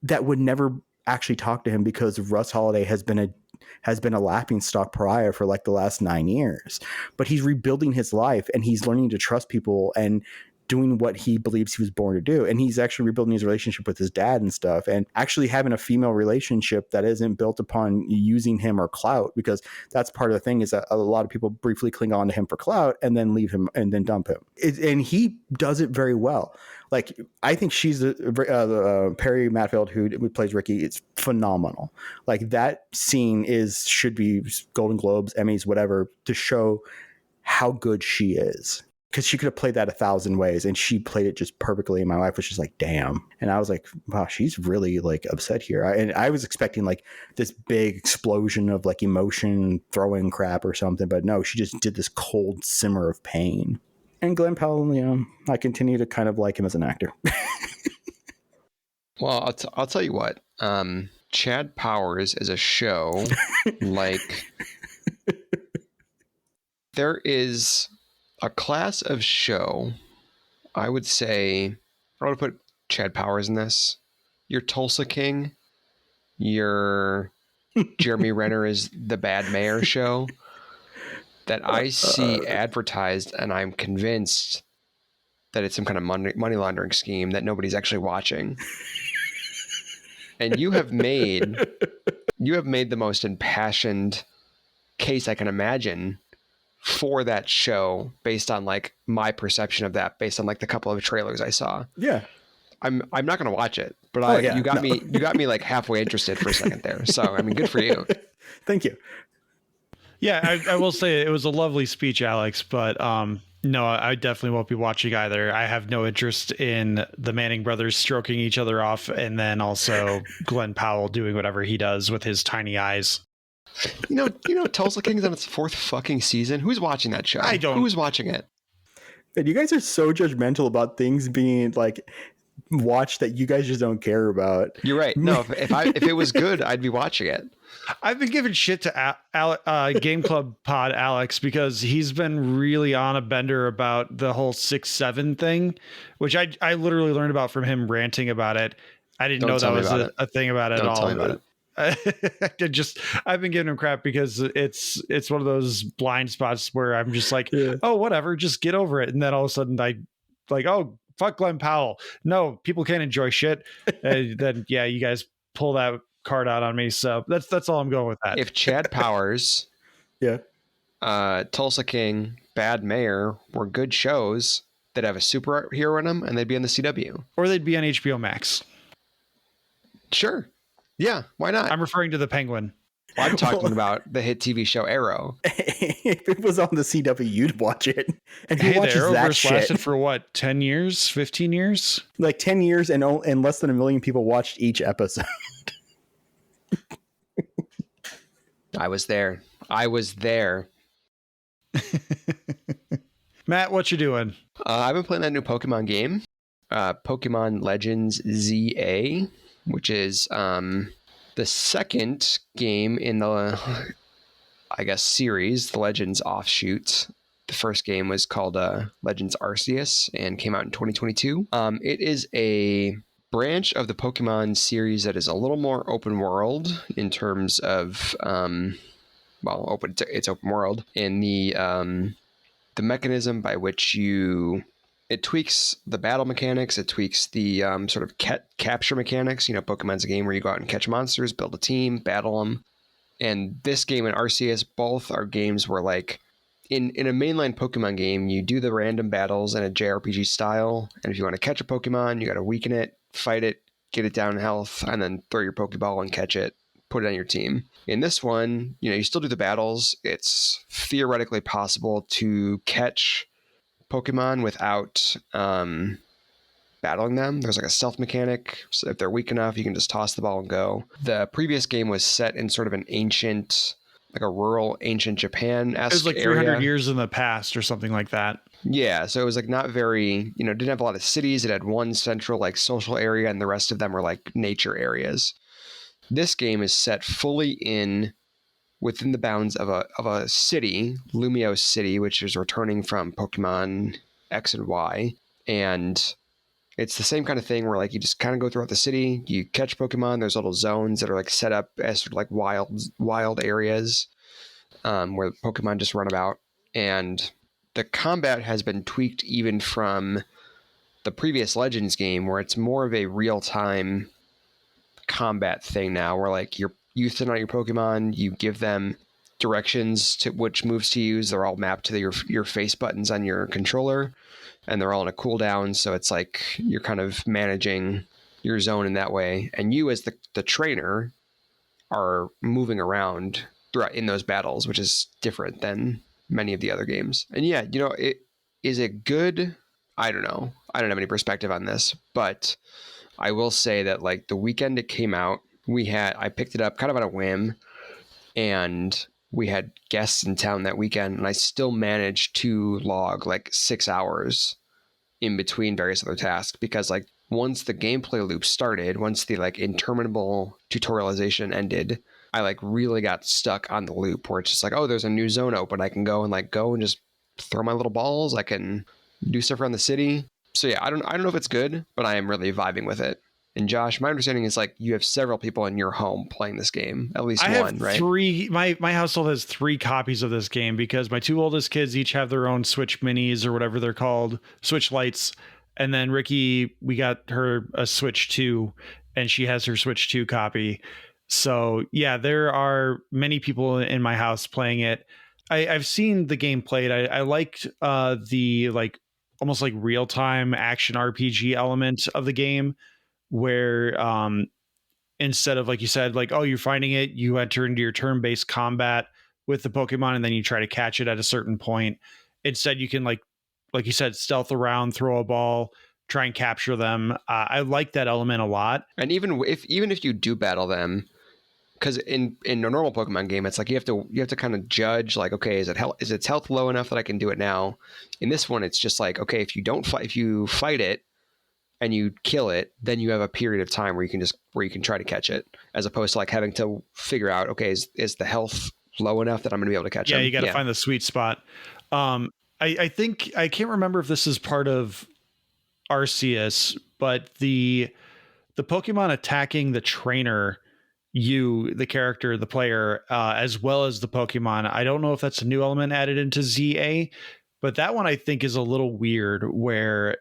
that would never actually talk to him because Russ Holiday has been a laughingstock pariah for like the last 9 years. But he's rebuilding his life, and he's learning to trust people and doing what he believes he was born to do. And he's actually rebuilding his relationship with his dad and stuff, and actually having a female relationship that isn't built upon using him or clout, because that's part of the thing, is that a lot of people briefly cling on to him for clout and then leave him and then dump him. And he does it very well. Like, I think she's the Perry Matfield who plays Ricky. It's phenomenal. Like, that scene should be Golden Globes, Emmys, whatever, to show how good she is. Because she could have played that 1,000 ways, and she played it just perfectly. And my wife was just like, damn. And I was like, wow, she's really like upset here. And I was expecting like this big explosion of like emotion, throwing crap or something. But no, she just did this cold simmer of pain. And Glenn Powell, I continue to kind of like him as an actor. Well, I'll tell you what. Chad Powers is a show like there is a class of show. I would say I want to put Chad Powers in this. Your Tulsa King, your Jeremy Renner is the Bad Mayor show that I see advertised, and I'm convinced that it's some kind of money laundering scheme that nobody's actually watching. And you have made the most impassioned case I can imagine for that show based on like my perception of that, based on like the couple of trailers I saw. Yeah. I'm not going to watch it, but you got me like halfway interested for a second there. So, I mean, good for you. Thank you. Yeah, I will say it was a lovely speech, Alex, but no, I definitely won't be watching either. I have no interest in the Manning brothers stroking each other off, and then also Glenn Powell doing whatever he does with his tiny eyes. You know, Tulsa King's on its 4th fucking season. Who's watching that show? I don't. Who's watching it? And you guys are so judgmental about things being like watched that you guys just don't care about. You're right. No, if it was good, I'd be watching it. I've been giving shit to Game Club Pod Alex because he's been really on a bender about the whole 6-7 thing, which I literally learned about from him ranting about it. I didn't know that was a thing about it at all. Don't tell me about it. I've been giving him crap because it's one of those blind spots where I'm just like, oh, whatever, just get over it. And then all of a sudden I like, oh, fuck Glenn Powell. No, people can't enjoy shit. Then yeah, you guys pull that card out on me. So that's all I'm going with that. If Chad Powers, Tulsa King, Bad Mayor were good shows that have a superhero in them, and they'd be on the CW. Or they'd be on HBO Max. Sure. Yeah, why not? I'm referring to the Penguin. Well, I'm talking about the hit TV show Arrow. If it was on the CW, you'd watch it. And who Hey, watches the that Arrowverse shit? lasted for what, 10 years, 15 years? Like 10 years, and less than 1 million people watched each episode. I was there. Matt, what you doing? I've been playing that new Pokemon game, Pokemon Legends ZA, which is the second game in the, I guess, series, the Legends offshoot. The first game was called Legends Arceus and came out in 2022. It is a branch of the Pokemon series that is a little more open world in terms of, it's open world in the mechanism by which it tweaks the battle mechanics. It tweaks the sort of capture mechanics. Pokemon's a game where you go out and catch monsters, build a team, battle them. And this game and Arceus both are games where, like, in a mainline Pokemon game, you do the random battles in a JRPG style. And if you want to catch a Pokemon, you got to weaken it, fight it, get it down in health, and then throw your Pokeball and catch it, put it on your team. In this one, you still do the battles. It's theoretically possible to catch Pokemon without battling them. There's like a stealth mechanic, so if they're weak enough, you can just toss the ball and go. The previous game was set in sort of an ancient, like a rural ancient Japan-esque. It was like 300 years in the past or something like that. Yeah, so it was like not very, didn't have a lot of cities. It had one central like social area, and the rest of them were like nature areas. This game is set fully within the bounds of a city, Lumio City, which is returning from Pokemon X and Y. And it's the same kind of thing where, like, you just kind of go throughout the city, you catch Pokemon, there's little zones that are like set up as sort of like wild areas where Pokemon just run about. And the combat has been tweaked even from the previous Legends game, where it's more of a real-time combat thing now, where like you send out your Pokemon, you give them directions to which moves to use. They're all mapped to your face buttons on your controller, and they're all in a cooldown. So it's like you're kind of managing your zone in that way. And you, as the trainer, are moving around throughout in those battles, which is different than many of the other games. And yeah, is it good? I don't know. I don't have any perspective on this, but I will say that, like, the weekend it came out, I picked it up kind of on a whim, and we had guests in town that weekend, and I still managed to log like 6 hours in between various other tasks, because like once the gameplay loop started, once the like interminable tutorialization ended, I like really got stuck on the loop where it's just like, oh, there's a new zone open. I can go and just throw my little balls. I can do stuff around the city. So yeah, I don't know if it's good, but I am really vibing with it. And Josh, my understanding is like you have several people in your home playing this game, at least I one, have right? Three. My household has 3 copies of this game because my 2 oldest kids each have their own Switch Minis or whatever they're called, Switch Lights. And then Ricky, we got her a Switch 2, and she has her Switch 2 copy. So yeah, there are many people in my house playing it. I've seen the game played. I liked the like almost like real-time action RPG element of the game, where instead of, like you said, like, oh, you're finding it, you enter into your turn-based combat with the Pokemon, and then you try to catch it at a certain point. Instead, you can like you said, stealth around, throw a ball, try and capture them. I like that element a lot. And even if you do battle them, because in a normal Pokemon game, it's like you have to kind of judge, like, okay, is its health low enough that I can do it now? In this one, it's just like, okay, if you fight it and you kill it, then you have a period of time where you can try to catch it, as opposed to like having to figure out, okay, is the health low enough that I'm going to be able to catch it? Yeah, you got to find the sweet spot. I think, I can't remember if this is part of Arceus, but the Pokemon attacking the trainer, the character, the player, as well as the Pokemon. I don't know if that's a new element added into ZA, but that one I think is a little weird, where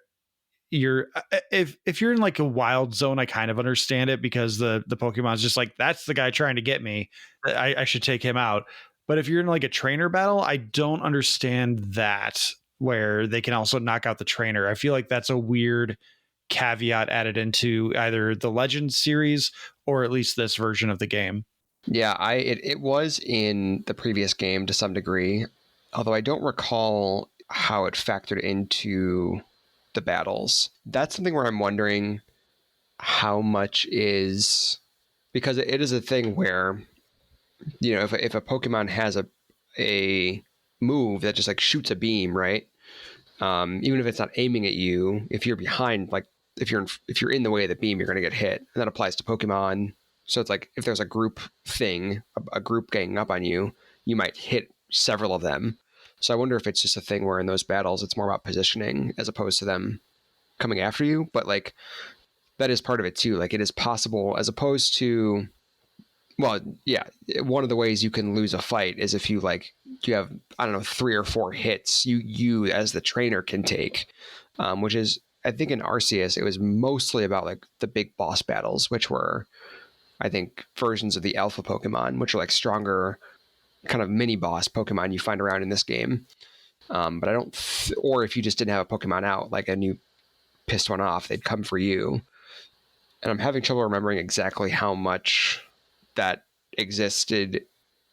if you're in like a wild zone, I kind of understand it, because the Pokemon's just like, that's the guy trying to get me, I should take him out. But if you're in like a trainer battle, I don't understand that, where they can also knock out the trainer. I feel like that's a weird caveat added into either the Legends series or at least this version of the game. Yeah, it was in the previous game to some degree, although I don't recall how it factored into the battles. That's something where I'm wondering how much is, because it is a thing where, if a Pokemon has a move that just like shoots a beam, right? Even if it's not aiming at you, if you're behind, like if you're in the way of the beam, you're going to get hit. And that applies to Pokemon. So it's like if there's a group thing, a group ganging up on you, you might hit several of them. So I wonder if it's just a thing where in those battles, it's more about positioning as opposed to them coming after you. But like, that is part of it too. Like it is possible, as opposed to, well, yeah, one of the ways you can lose a fight is if you you have, I don't know, 3 or 4 hits you as the trainer can take, which is, I think in Arceus, it was mostly about like the big boss battles, which were, I think, versions of the alpha Pokemon, which are like stronger kind of mini boss Pokemon you find around in this game. But I don't, or if you just didn't have a Pokemon out, like, and you pissed one off, they'd come for you. And I'm having trouble remembering exactly how much that existed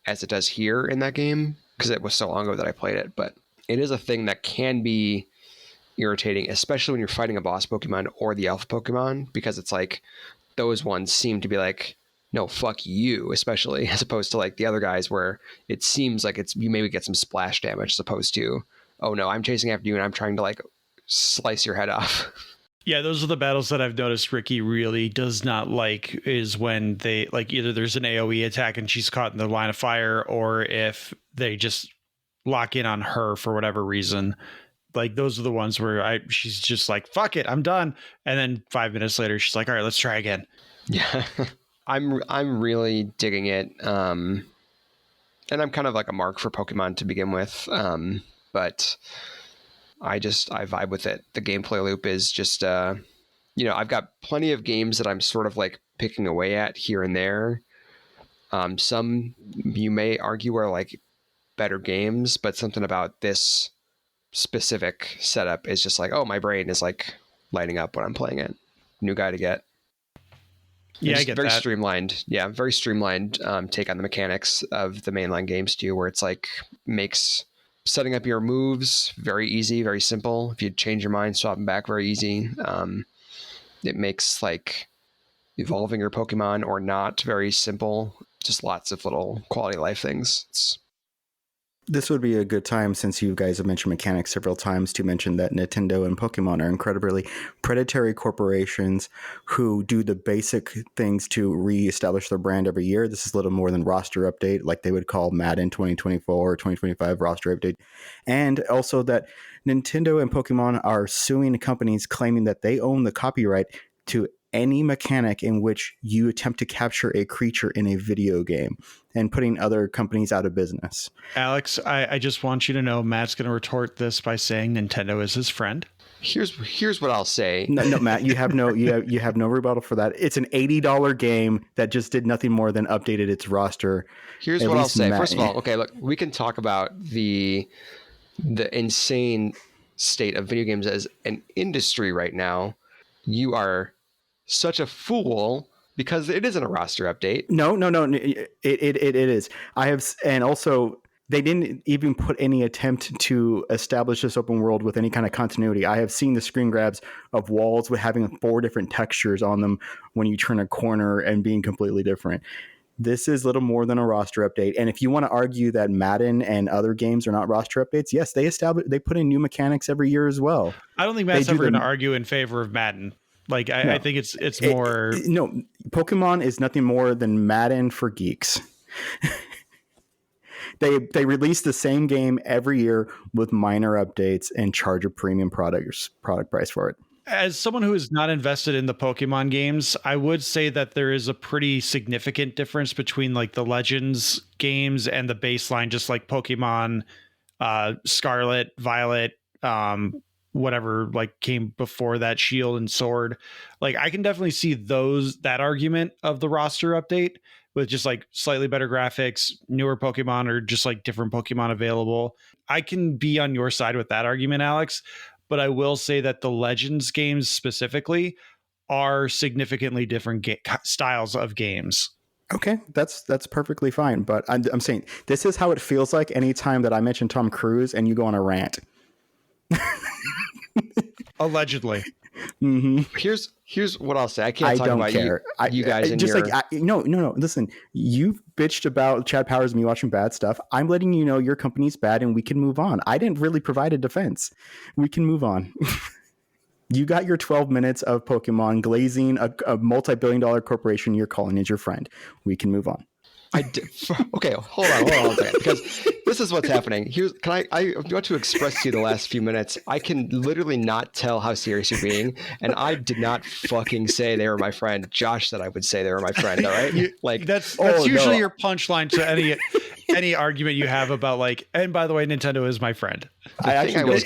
as it does here in that game, because it was so long ago that I played it. But it is a thing that can be irritating, especially when you're fighting a boss Pokemon or the alpha Pokemon, because it's like those ones seem to be like, no, fuck you, especially, as opposed to like the other guys where it seems like you maybe get some splash damage, as opposed to, oh no, I'm chasing after you and I'm trying to like slice your head off. Yeah, those are the battles that I've noticed Ricky really does not like, is when they like either there's an AoE attack and she's caught in the line of fire, or if they just lock in on her for whatever reason. Like those are the ones where she's just like, fuck it, I'm done. And then 5 minutes later, she's like, all right, let's try again. Yeah. I'm really digging it. And I'm kind of like a mark for Pokemon to begin with. But I vibe with it. The gameplay loop is just, I've got plenty of games that I'm sort of like picking away at here and there. Some you may argue are like better games, but something about this specific setup is just like, oh, my brain is like lighting up when I'm playing it. New guy to get. Yeah, I get very that. streamlined. Yeah, very streamlined take on the mechanics of the mainline games too, where it's like makes setting up your moves very easy, very simple. If you change your mind, swap them back, very easy. It makes like evolving your Pokemon or not very simple. Just lots of little quality of life things. This would be a good time, since you guys have mentioned mechanics several times, to mention that Nintendo and Pokemon are incredibly predatory corporations who do the basic things to reestablish their brand every year. This is a little more than roster update, like they would call Madden 2024 or 2025 roster update. And also that Nintendo and Pokemon are suing companies claiming that they own the copyright to any mechanic in which you attempt to capture a creature in a video game, and putting other companies out of business. Alex, I just want you to know Matt's going to retort this by saying Nintendo is his friend. Here's what I'll say. No, Matt, you have no rebuttal for that. It's an $80 game that just did nothing more than updated its roster. Here's what I'll say. First of all, okay, look, we can talk about the insane state of video games as an industry right now. You are such a fool, because it isn't a roster update. No, it is. And also they didn't even put any attempt to establish this open world with any kind of continuity. I have seen the screen grabs of walls with having 4 different textures on them when you turn a corner and being completely different. This is little more than a roster update. And if you want to argue that Madden and other games are not roster updates, yes, they put in new mechanics every year as well. I don't think Matt's ever going to argue in favor of Madden. Like, I think it's more... No, Pokemon is nothing more than Madden for geeks. They release the same game every year with minor updates and charge a premium product price for it. As someone who is not invested in the Pokemon games, I would say that there is a pretty significant difference between like the Legends games and the baseline, just like Pokemon, Scarlet, Violet, whatever like came before that, Shield and Sword. Like I can definitely see that argument of the roster update with just like slightly better graphics, newer Pokemon, or just like different Pokemon available. I can be on your side with that argument, Alex, but I will say that the Legends games specifically are significantly different styles of games. Okay, that's perfectly fine. But I'm saying this is how it feels like anytime that I mention Tom Cruise and you go on a rant. Allegedly. Mm-hmm. Here's what I'll say. I can't talk about care. You guys and just your... no. Listen, you bitched about Chad Powers and me watching bad stuff. I'm letting you know your company's bad and we can move on. I didn't really provide a defense. We can move on. You got your 12 minutes of Pokemon glazing a multi-billion-dollar corporation you're calling is your friend. We can move on. Okay, hold on a second, because this is what's happening. I want to express to you the last few minutes. I can literally not tell how serious you're being, and I did not fucking say they were my friend. Josh said I would say they were my friend. All right, that's usually your punchline to any argument you have about like. And by the way, Nintendo is my friend. I will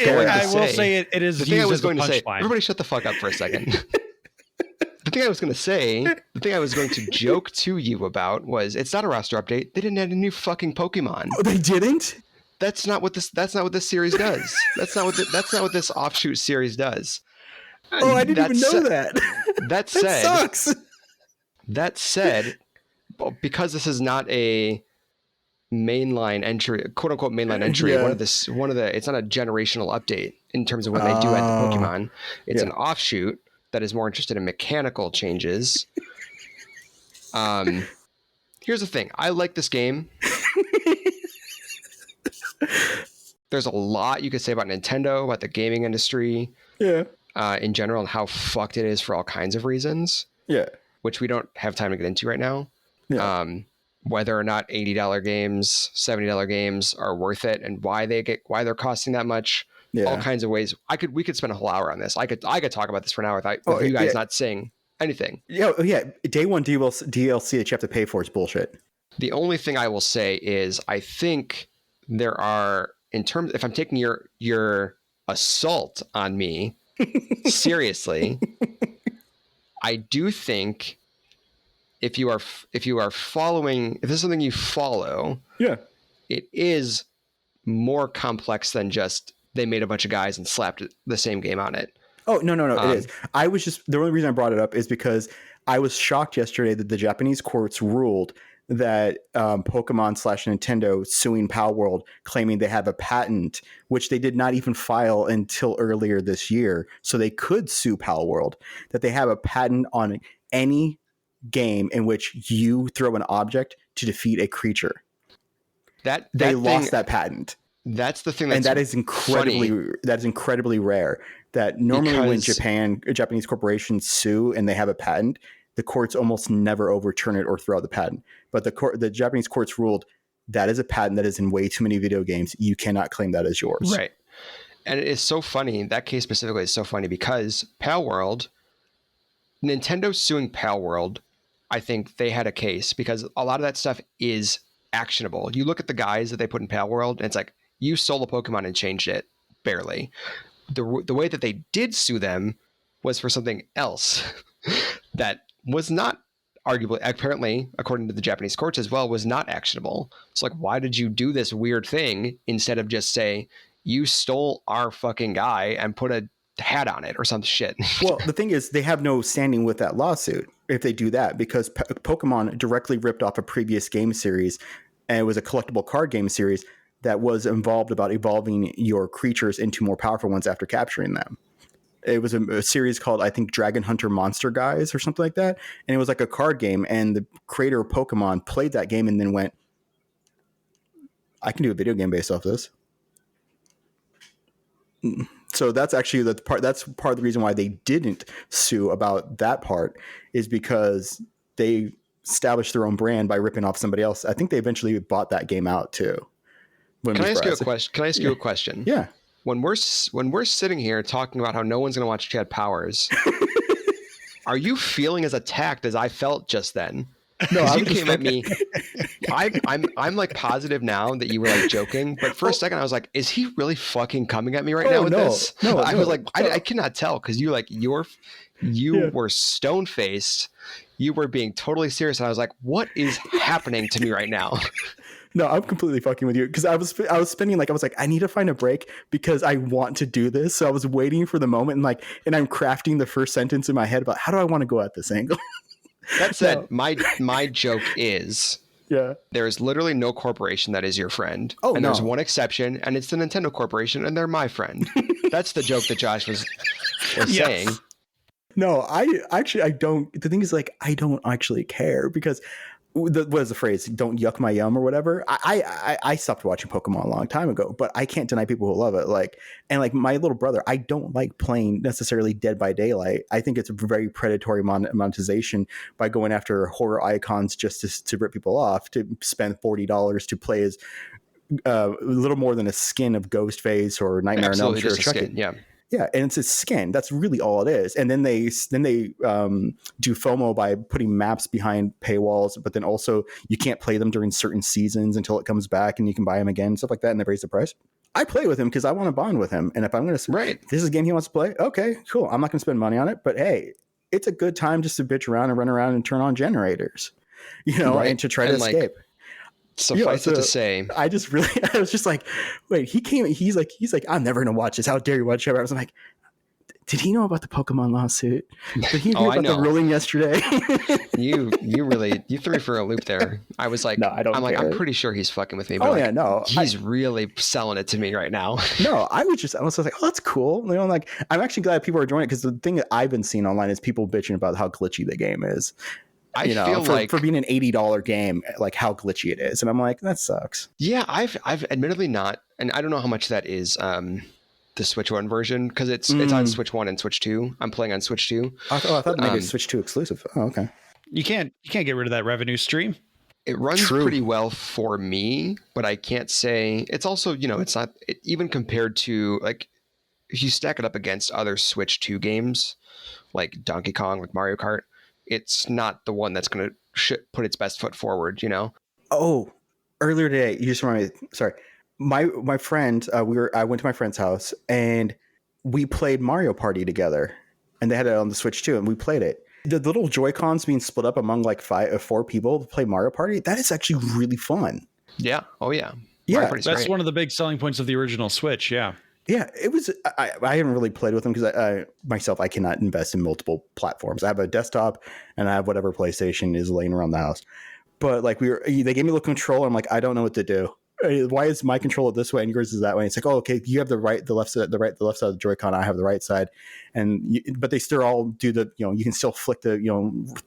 say it is. The thing I was going to say. Punchline. Everybody, shut the fuck up for a second. The thing I was going to joke to you about was it's not a roster update. They didn't add a new fucking Pokemon. Oh, they didn't? That's not what this series does. That's not what this offshoot series does. Oh, I didn't even know that. That said, that sucks. That said, because this is not a mainline entry, quote unquote mainline entry, Yeah. it's not a generational update in terms of when they do add the Pokemon. It's an offshoot that is more interested in mechanical changes. Here's the thing. I like this game. There's a lot you could say about Nintendo, about the gaming industry, in general, and how fucked it is for all kinds of reasons. Yeah. Which we don't have time to get into right now. Yeah. Whether or not $80 games, $70 games are worth it, and why they're costing that much. Yeah. All kinds of ways. We could spend a whole hour on this. I could talk about this for an hour with you guys not saying anything. Yeah. Day one DLC that you have to pay for is bullshit. The only thing I will say is I think there are, in terms, if I'm taking your assault on me seriously, I do think if you are following, if this is something you follow, it is more complex than just they made a bunch of guys and slapped the same game on it. Oh, no, it is. I was just, the only reason I brought it up is because I was shocked yesterday that the Japanese courts ruled that Pokemon/Nintendo suing Pal World, claiming they have a patent, which they did not even file until earlier this year. So they could sue Pal World, that they have a patent on any game in which you throw an object to defeat a creature. They lost that patent. That's the thing. And that is incredibly rare. That normally when Japanese corporations sue and they have a patent, the courts almost never overturn it or throw out the patent. But the Japanese courts ruled that is a patent that is in way too many video games. You cannot claim that as yours. Right. And it is so funny. That case specifically is so funny because Pal World, Nintendo suing Pal World, I think they had a case because a lot of that stuff is actionable. You look at the guys that they put in Pal World and it's like, you stole a Pokemon and changed it. Barely. The way that they did sue them was for something else that was not arguably, apparently, according to the Japanese courts as well, was not actionable. It's like, why did you do this weird thing instead of just say, you stole our fucking guy and put a hat on it or some shit? Well, the thing is, they have no standing with that lawsuit if they do that, because Pokemon directly ripped off a previous game series, and it was a collectible card game series that was involved about evolving your creatures into more powerful ones after capturing them. It was a series called, I think, Dragon Hunter Monster Guys or something like that. And it was like a card game. And the creator of Pokemon played that game and then went, I can do a video game based off this. So that's actually that's part of the reason why they didn't sue about that part, is because they established their own brand by ripping off somebody else. I think they eventually bought that game out too. Can I ask you a question? Yeah. When we're sitting here talking about how no one's going to watch Chad Powers, are you feeling as attacked as I felt just then? No, you came at me. I'm like positive now that you were like joking, but for a second I was like, is he really fucking coming at me right now with this? No, I was like, I cannot tell, because you were stone faced. You were being totally serious, and I was like, what is happening to me right now? No, I'm completely fucking with you, because I was spending I was like, I need to find a break because I want to do this. So I was waiting for the moment, and I'm crafting the first sentence in my head about how do I want to go at this angle. That said, my joke is, there is literally no corporation that is your friend. Oh, and there's one exception, and it's the Nintendo Corporation, and they're my friend. That's the joke that Josh was saying. No, I don't. The thing is, I don't actually care, because what is the phrase? Don't yuck my yum or whatever. I stopped watching Pokemon a long time ago, but I can't deny people who love it. Like, and like my little brother, I don't like playing necessarily Dead by Daylight. I think it's a very predatory monetization by going after horror icons just to rip people off, to spend $40 to play as a little more than a skin of Ghostface or Nightmare on Elm Street or Chucky. Yeah. Yeah, and it's a skin. That's really all it is. And then they do FOMO by putting maps behind paywalls, but then also you can't play them during certain seasons until it comes back, and you can buy them again, stuff like that, and they raise the price. I play with him because I want to bond with him, and if I'm going to, this is a game he wants to play. Okay, cool. I'm not going to spend money on it, but hey, it's a good time just to bitch around and run around and turn on generators, and to try to escape. Suffice it to say, I was just like, wait, he's like, I'm never going to watch this. How dare you watch it? I was like, did he know about the Pokemon lawsuit? Did he know about the ruling yesterday? you threw me for a loop there. I was like, no, I don't care. I'm pretty sure he's fucking with me. But he's really selling it to me right now. No, I was like, oh, that's cool. Like, I'm actually glad people are joining it, because the thing that I've been seeing online is people bitching about how glitchy the game is. I feel like for being an $80 game, like how glitchy it is. And I'm like, that sucks. Yeah, I've admittedly not, and I don't know how much that is the Switch 1 version, because it's on Switch 1 and Switch 2. I'm playing on Switch 2. I thought maybe it's Switch 2 exclusive. Oh, okay. You can't get rid of that revenue stream. It runs pretty well for me, but I can't say it's also, it's not even compared to, like, if you stack it up against other Switch 2 games like Donkey Kong, like Mario Kart, it's not the one that's going to put its best foot forward, Oh, earlier today, you just reminded me. Sorry, my friend. I went to my friend's house and we played Mario Party together, and they had it on the Switch too, and we played it. The little Joy-Cons being split up among like 4 people to play Mario Party, that is actually really fun. Yeah. Oh yeah. Yeah, that's great. One of the big selling points of the original Switch. Yeah. Yeah, it was. I haven't really played with them because I cannot invest in multiple platforms. I have a desktop and I have whatever PlayStation is laying around the house. But like they gave me a little controller. I'm like, I don't know what to do. Why is my controller this way and yours is that way? And it's like, oh, okay, you have the left side of the Joy-Con. I have the right side, but they still all do the. You can still flick the.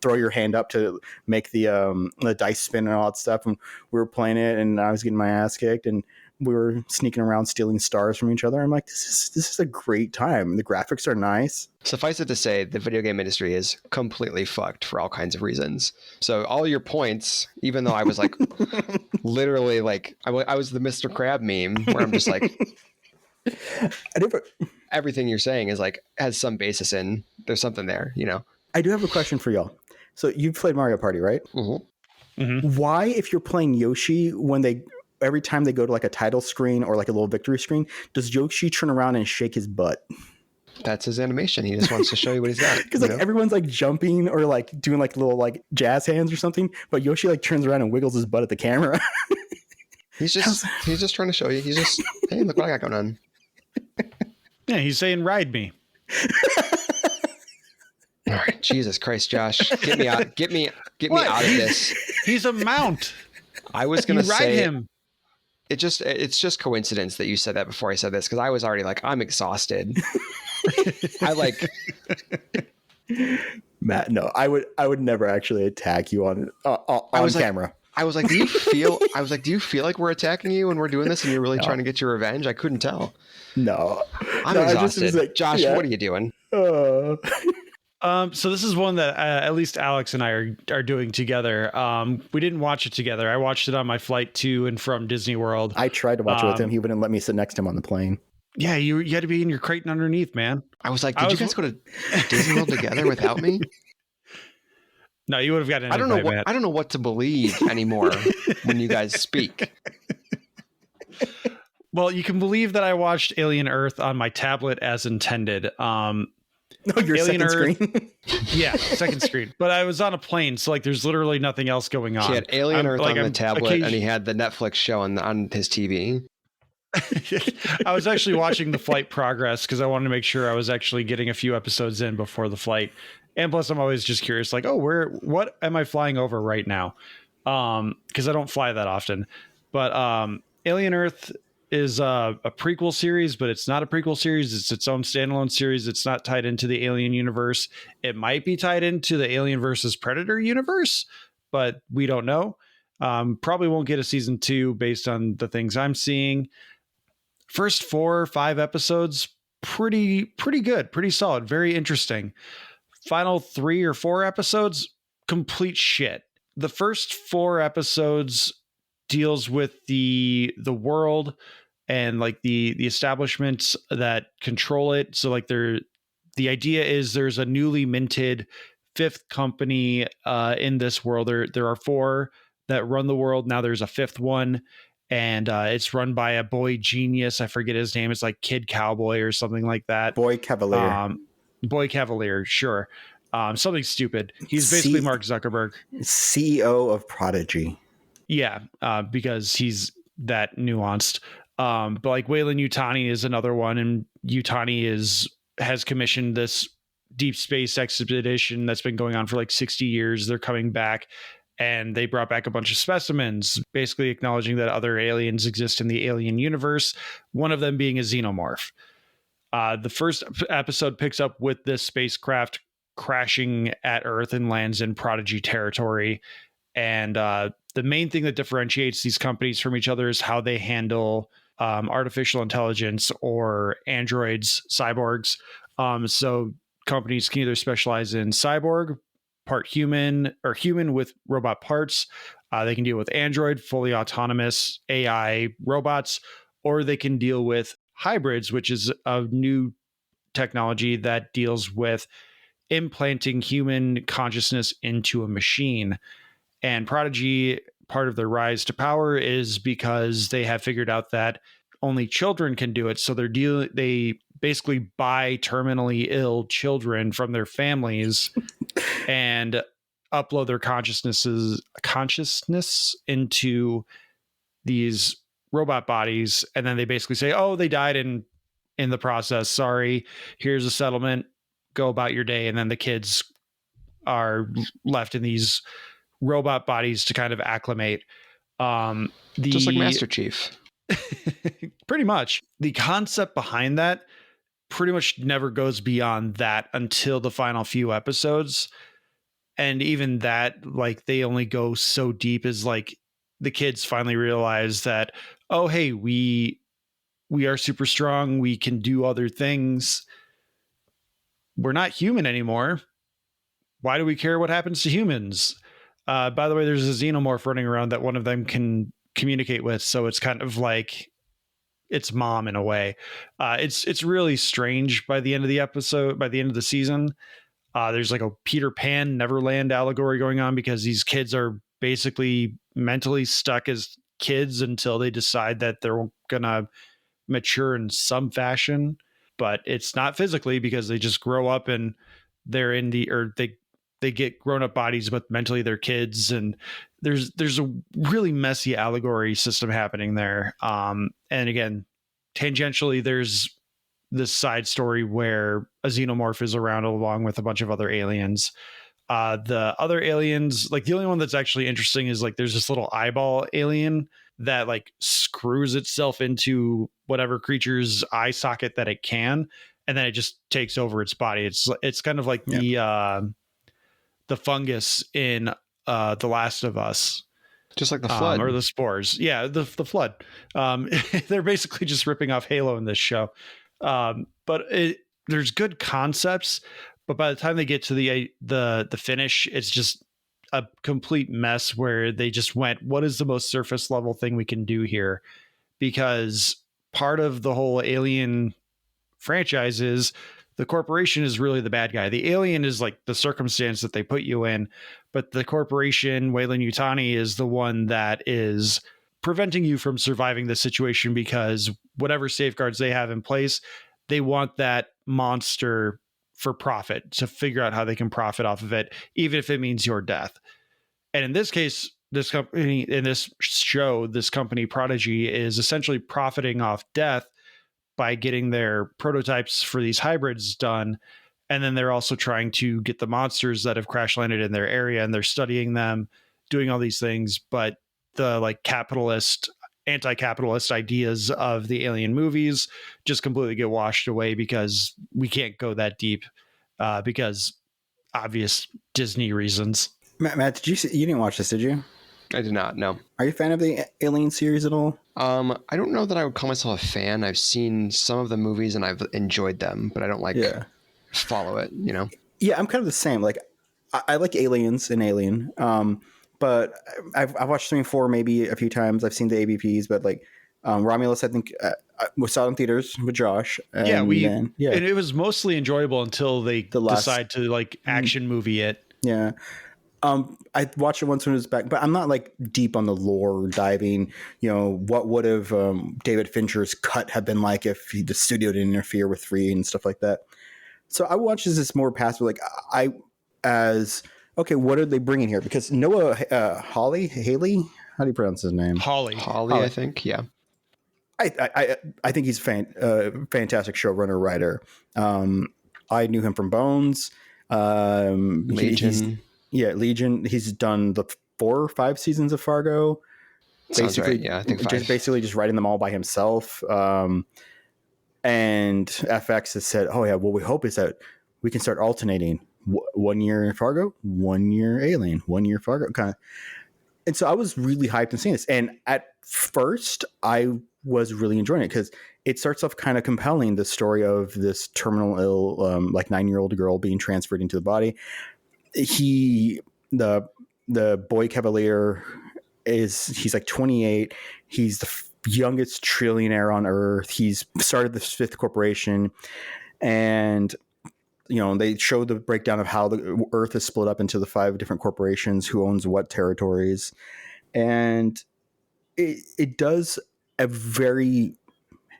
Throw your hand up to make the dice spin and all that stuff. And we were playing it, and I was getting my ass kicked, and we were sneaking around stealing stars from each other. I'm like, this is a great time. The graphics are nice. Suffice it to say, the video game industry is completely fucked for all kinds of reasons. So all your points, even though I was like, literally like, I was the Mr. Crab meme where I'm just like, everything you're saying is like, has some basis in, there's something there, I do have a question for y'all. So you've played Mario Party, right? Mm-hmm. Mm-hmm. Why, if you're playing Yoshi, every time they go to like a title screen or like a little victory screen, does Yoshi turn around and shake his butt? That's his animation. He just wants to show you what he's got. Because like everyone's like jumping or like doing like little like jazz hands or something, but Yoshi like turns around and wiggles his butt at the camera. he's just trying to show you. He's just, hey, look what I got going on. Yeah, he's saying ride me. All right, Jesus Christ, Josh, get me out of this. He's a mount. I was gonna say him. It's just coincidence that you said that before I said this, because I was already like, I'm exhausted. Matt, no, I would never actually attack you on camera. I was like, do you feel like we're attacking you when we're doing this and you're really trying to get your revenge? I couldn't tell. No. I'm exhausted. Like, Josh, what are you doing? So this is one that at least Alex and I are doing together. We didn't watch it together. I watched it on my flight to and from Disney World. I tried to watch it with him. He wouldn't let me sit next to him on the plane. Yeah, you had to be in your Creighton underneath, man. I was like, did you guys go to Disney World together without me? No, you would have gotten. I don't know what to believe anymore when you guys speak. Well, you can believe that I watched Alien Earth on my tablet as intended. No, your Alien second Earth, screen. Yeah, second screen. But I was on a plane, so like there's literally nothing else going on. He had Alien Earth on the tablet, and he had the Netflix show on his TV. I was actually watching the flight progress because I wanted to make sure I was actually getting a few episodes in before the flight. And plus, I'm always just curious, like, what am I flying over right now? Because I don't fly that often. But Alien Earth is a prequel series, but it's not a prequel series. It's its own standalone series. It's not tied into the Alien universe. It might be tied into the Alien versus Predator universe, but we don't know. Probably won't get a season 2 based on the things I'm seeing. First 4 or 5 episodes, pretty good, pretty solid, very interesting. Final 3 or 4 episodes, complete shit. The first 4 episodes deals with the world and like the establishments that control it. So like the idea is there's a newly minted 5th company in this world. There are 4 that run the world. Now there's a 5th one, and it's run by a boy genius. I forget his name. It's like Kid Cowboy or something like that. Boy Cavalier. Boy Cavalier, sure. Something stupid. He's basically Mark Zuckerberg. CEO of Prodigy. Yeah, because he's that nuanced. But like Weyland Yutani is another one, and Yutani has commissioned this deep space expedition that's been going on for like 60 years. They're coming back, and they brought back a bunch of specimens, basically acknowledging that other aliens exist in the alien universe, one of them being a xenomorph. The first episode picks up with this spacecraft crashing at Earth and lands in Prodigy territory. And the main thing that differentiates these companies from each other is how they handle artificial intelligence or androids, cyborgs. So companies can either specialize in cyborg, part human, or human with robot parts. They can deal with android, fully autonomous AI robots, or they can deal with hybrids, which is a new technology that deals with implanting human consciousness into a machine. And Prodigy, part of their rise to power is because they have figured out that only children can do it. So they basically buy terminally ill children from their families and upload their consciousness into these robot bodies. And then they basically say, oh, they died in the process. Sorry, here's a settlement. Go about your day. And then the kids are left in these robot bodies to kind of acclimate. Just like Master Chief. Pretty much. The concept behind that pretty much never goes beyond that until the final few episodes. And even that, like, they only go so deep as like the kids finally realize that, oh, hey, we are super strong. We can do other things. We're not human anymore. Why do we care what happens to humans? By the way, there's a xenomorph running around that one of them can communicate with. So it's kind of like its mom in a way. It's really strange by the end of the episode, by the end of the season. There's like a Peter Pan Neverland allegory going on because these kids are basically mentally stuck as kids until they decide that they're going to mature in some fashion. But it's not physically because they just grow up and they're in they get grown-up bodies, but mentally they're kids. And there's a really messy allegory system happening there. And again, tangentially, there's this side story where a xenomorph is around along with a bunch of other aliens. The other aliens, like the only one that's actually interesting is like there's this little eyeball alien that like screws itself into whatever creature's eye socket that it can, and then it just takes over its body. It's kind of like the fungus in The Last of Us. Just like the flood. Or the spores. Yeah, the flood. They're basically just ripping off Halo in this show. But there's good concepts, but by the time they get to the finish, it's just a complete mess where they just went, what is the most surface level thing we can do here? Because part of the whole Alien franchise is the corporation is really the bad guy. The alien is like the circumstance that they put you in, but the corporation, Weyland Yutani, is the one that is preventing you from surviving the situation because whatever safeguards they have in place, they want that monster for profit, to figure out how they can profit off of it, even if it means your death. And in this case, this company, in this show, this company Prodigy is essentially profiting off death by getting their prototypes for these hybrids done. And then they're also trying to get the monsters that have crash landed in their area, and they're studying them, doing all these things. But the like anti-capitalist ideas of the Alien movies just completely get washed away because we can't go that deep because obvious Disney reasons. Matt, did you didn't watch this, did you? I did not. No. Are you a fan of the Alien series at all? I don't know that I would call myself a fan. I've seen some of the movies and I've enjoyed them, but I don't follow it. Yeah, I'm kind of the same. Like, I like Aliens and Alien, but I've watched 3 and 4 maybe a few times. I've seen the ABPs, but like Romulus, I think we saw it in theaters with Josh. And and it was mostly enjoyable until they decide to like action movie it. Yeah. I watched it once when it was back, but I'm not like deep on the lore diving. What would have David Fincher's cut have been like if the studio didn't interfere with 3 and stuff like that. So I watch this more passive. Like what are they bringing here? Because Noah Haley, how do you pronounce his name? Hawley, I think. Yeah. I think he's fantastic showrunner writer. I knew him from Bones. Legion. Legion. He's done the 4 or 5 seasons of Fargo. Sounds basically, right. Yeah, I think 5. Just writing them all by himself. And FX has said, "Oh yeah, what we hope is that we can start alternating 1 year Fargo, 1 year Alien, 1 year Fargo kind of." And so I was really hyped in seeing this. And at first, I was really enjoying it because it starts off kind of compelling. The story of this terminal ill, 9-year-old girl being transferred into the body. The boy Cavalier he's like 28. He's the youngest trillionaire on Earth. He's started this 5th corporation, and they show the breakdown of how the Earth is split up into the 5 different corporations, who owns what territories, and it does a very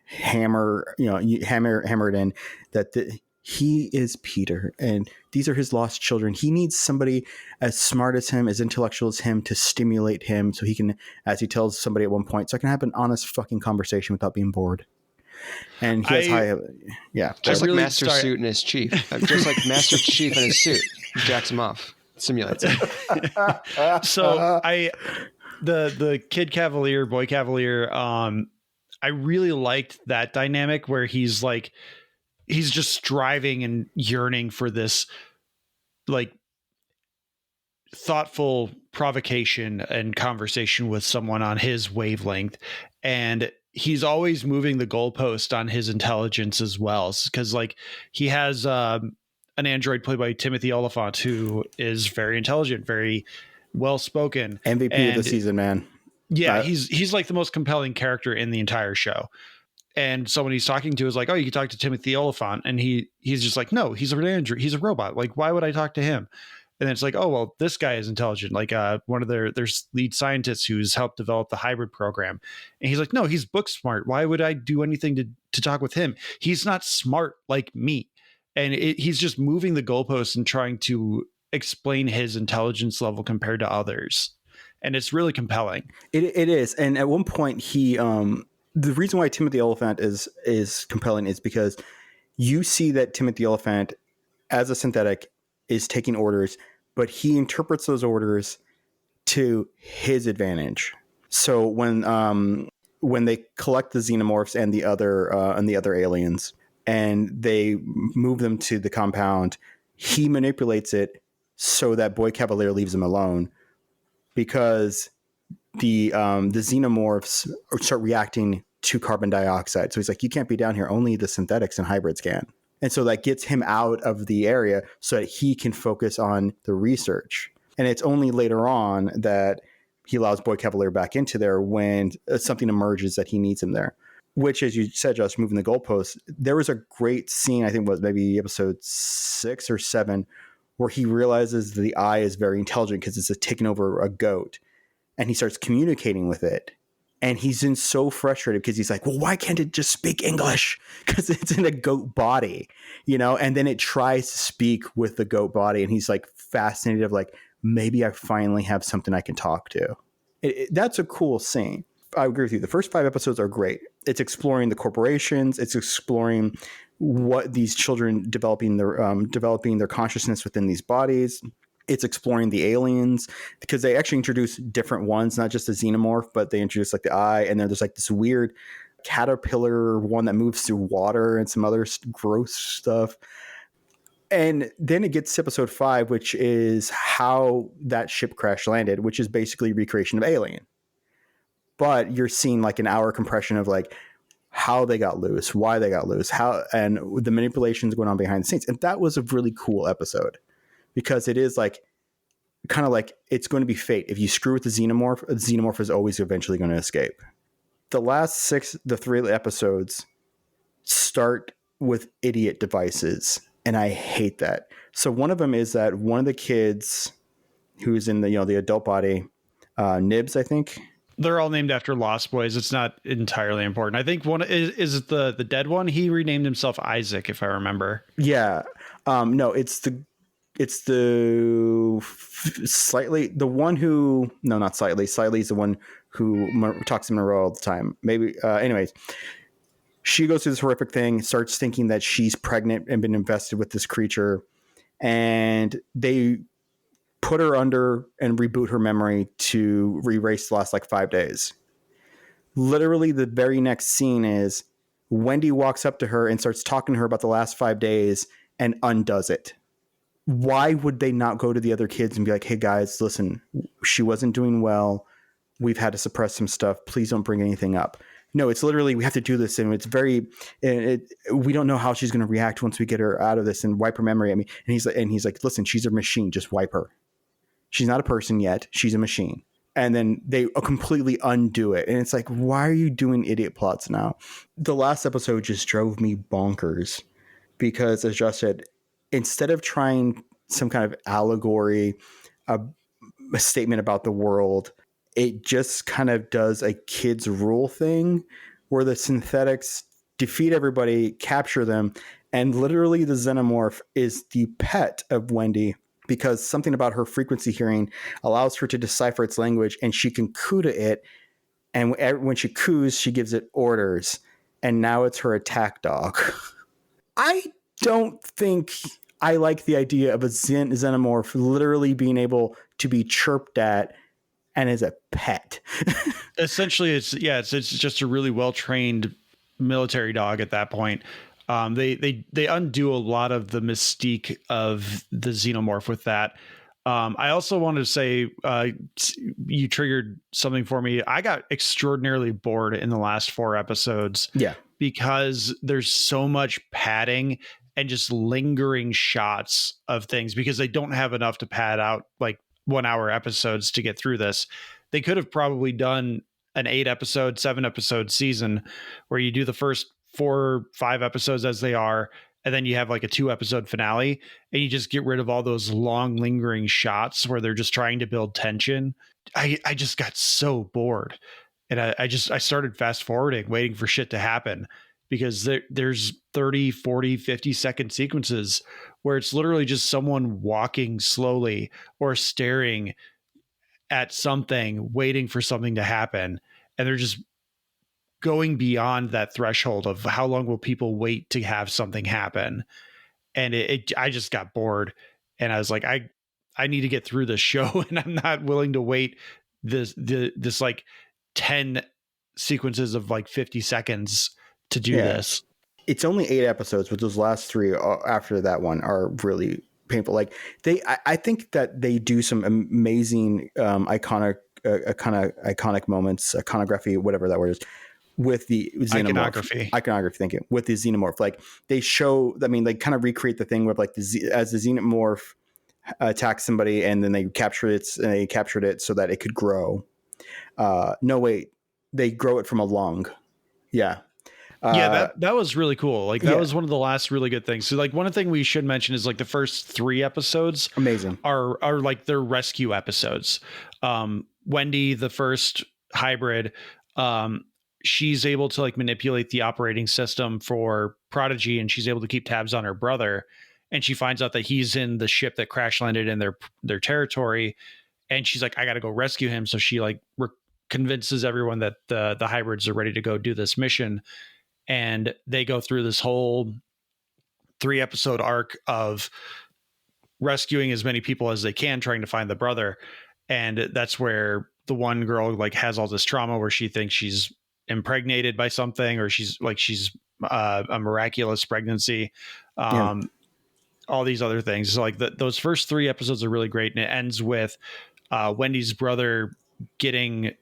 hammer it in that he is Peter, and these are his lost children. He needs somebody as smart as him, as intellectual as him, to stimulate him so he can, as he tells somebody at one point, so I can have an honest fucking conversation without being bored. And he has just like Master Suit and his chief. Just like Master Chief and his suit. Jacks him off. Simulates it. So the kid Cavalier, boy Cavalier, I really liked that dynamic where he's just striving and yearning for this like thoughtful provocation and conversation with someone on his wavelength. And he's always moving the goalpost on his intelligence as well. Cause like he has an android played by Timothy Oliphant, who is very intelligent, very well-spoken. MVP of the season, man. Yeah. He's like the most compelling character in the entire show. And someone he's talking to is like, "Oh, you can talk to Timothy Oliphant." And he's just like, "No, he's an android. He's a robot. Like, why would I talk to him?" And then it's like, "Oh, well, this guy is intelligent." Like one of their lead scientists who's helped develop the hybrid program. And he's like, "No, he's book smart. Why would I do anything to talk with him? He's not smart like me." And he's just moving the goalposts and trying to explain his intelligence level compared to others. And it's really compelling. It is. And at one point the reason why Timothy Oliphant is compelling is because you see that Timothy Oliphant, as a synthetic, is taking orders, but he interprets those orders to his advantage. So when they collect the xenomorphs and the other aliens, and they move them to the compound, he manipulates it so that Boy Cavalier leaves him alone, because the xenomorphs start reacting to carbon dioxide. So he's like, "You can't be down here. Only the synthetics and hybrids can." And so that gets him out of the area so that he can focus on the research. And it's only later on that he allows Boy Cavalier back into there when something emerges that he needs him there. Which, as you said, Josh, moving the goalposts, there was a great scene, I think was maybe episode 6 or 7, where he realizes the eye is very intelligent because it's taking over a goat. And he starts communicating with it. And he's so frustrated because he's like, "Well, why can't it just speak English? Because it's in a goat body, And then it tries to speak with the goat body. And he's like fascinated of like, maybe I finally have something I can talk to. That's a cool scene. I agree with you. The first 5 episodes are great. It's exploring the corporations. It's exploring what these children developing their consciousness within these bodies. It's exploring the aliens, because they actually introduce different ones, not just the xenomorph, but they introduce like the eye. And then there's like this weird caterpillar one that moves through water and some other gross stuff. And then it gets to episode 5, which is how that ship crash landed, which is basically recreation of Alien. But you're seeing like an hour compression of like how they got loose, why they got loose, how, and the manipulations going on behind the scenes. And that was a really cool episode because it is like kind of like it's going to be fate. If you screw with the xenomorph is always eventually going to escape. The 3 episodes start with idiot devices, and I hate that. So one of them is that one of the kids who's in the adult body, Nibs, I think. They're all named after Lost Boys. It's not entirely important. I think one is it the dead one. He renamed himself Isaac, if I remember. Yeah. No, it's the slightly the one who no, not slightly. Slightly is the one who talks to Monroe all the time. Maybe. Anyways, she goes through this horrific thing, starts thinking that she's pregnant and been invested with this creature, and they put her under and reboot her memory to erase the last like 5 days. Literally, the very next scene is Wendy walks up to her and starts talking to her about the last 5 days and undoes it. Why would they not go to the other kids and be like, hey guys, listen, she wasn't doing well. We've had to suppress some stuff. Please don't bring anything up. No, it's literally, we have to do this. And it's we don't know how she's going to react once we get her out of this and wipe her memory. I mean, and he's like, listen, she's a machine. Just wipe her. She's not a person yet. She's a machine. And then they completely undo it. And it's like, why are you doing idiot plots now? The last episode just drove me bonkers because, as Josh said, instead of trying some kind of allegory, a statement about the world, it just kind of does a kids rule thing where the synthetics defeat everybody, capture them, and literally the xenomorph is the pet of Wendy because something about her frequency hearing allows her to decipher its language, and she can coo to it. And when she coos, she gives it orders, and now it's her attack dog. I don't think I like the idea of a xenomorph literally being able to be chirped at and as a pet. Essentially, it's just a really well-trained military dog at that point. They undo a lot of the mystique of the xenomorph with that. I also wanted to say, you triggered something for me. I got extraordinarily bored in the last 4 episodes. Yeah. Because there's so much padding and just lingering shots of things because they don't have enough to pad out like 1 hour episodes to get through this. They could have probably done an 7 episode season where you do the first 4 or 5 episodes as they are, and then you have like a 2 episode finale and you just get rid of all those long lingering shots where they're just trying to build tension. I just got so bored. And I started fast forwarding, waiting for shit to happen because there's 30, 40, 50-second sequences where it's literally just someone walking slowly or staring at something, waiting for something to happen. And they're just going beyond that threshold of how long will people wait to have something happen. And I just got bored and I was like, I need to get through this show and I'm not willing to wait this like 10 sequences of like 50 seconds to do this. It's only 8 episodes, but those last 3 after that one are really painful. Like I think that they do some amazing iconic moments, iconography, whatever that word is, with the xenomorph. Iconography, thank you. With the xenomorph, like they show, I mean, they kind of recreate the thing where like as the xenomorph attacks somebody and then they captured it so that it could grow. No, wait, they grow it from a lung. Yeah. That was really cool. Like that was one of the last really good things. So like one thing we should mention is like the first 3 episodes amazing are like their rescue episodes. Wendy, the first hybrid, she's able to like manipulate the operating system for Prodigy and she's able to keep tabs on her brother. And she finds out that he's in the ship that crash landed in their territory. And she's like, I got to go rescue him. So she like convinces everyone that the hybrids are ready to go do this mission. And they go through this whole 3 episode arc of rescuing as many people as they can, trying to find the brother. And that's where the one girl like has all this trauma where she thinks she's impregnated by something, or she's a miraculous pregnancy. all these other things. So like those first 3 episodes are really great, and it ends with Wendy's brother getting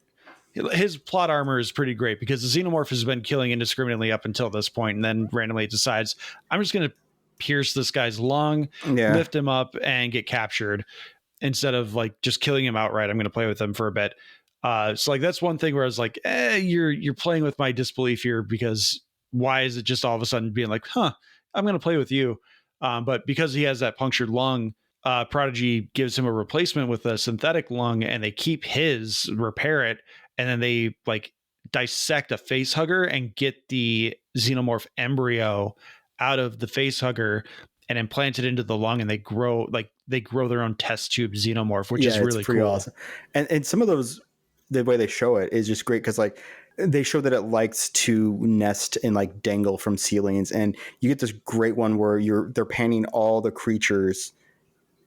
his plot armor is pretty great because the xenomorph has been killing indiscriminately up until this point, and then randomly it decides, I'm just going to pierce this guy's lung, lift him up, and get captured instead of like just killing him outright. I'm going to play with him for a bit. So like that's one thing where I was like, you're playing with my disbelief here, because why is it just all of a sudden being like, I'm going to play with you? But because he has that punctured lung, Prodigy gives him a replacement with a synthetic lung, and they keep his, repair it, and then they like dissect a face hugger and get the xenomorph embryo out of the face hugger and implant it into the lung, and they grow their own test tube xenomorph, which is really pretty cool. Awesome. And some of those, the way they show it is just great, because like they show that it likes to nest and like dangle from ceilings, and you get this great one where they're panning all the creatures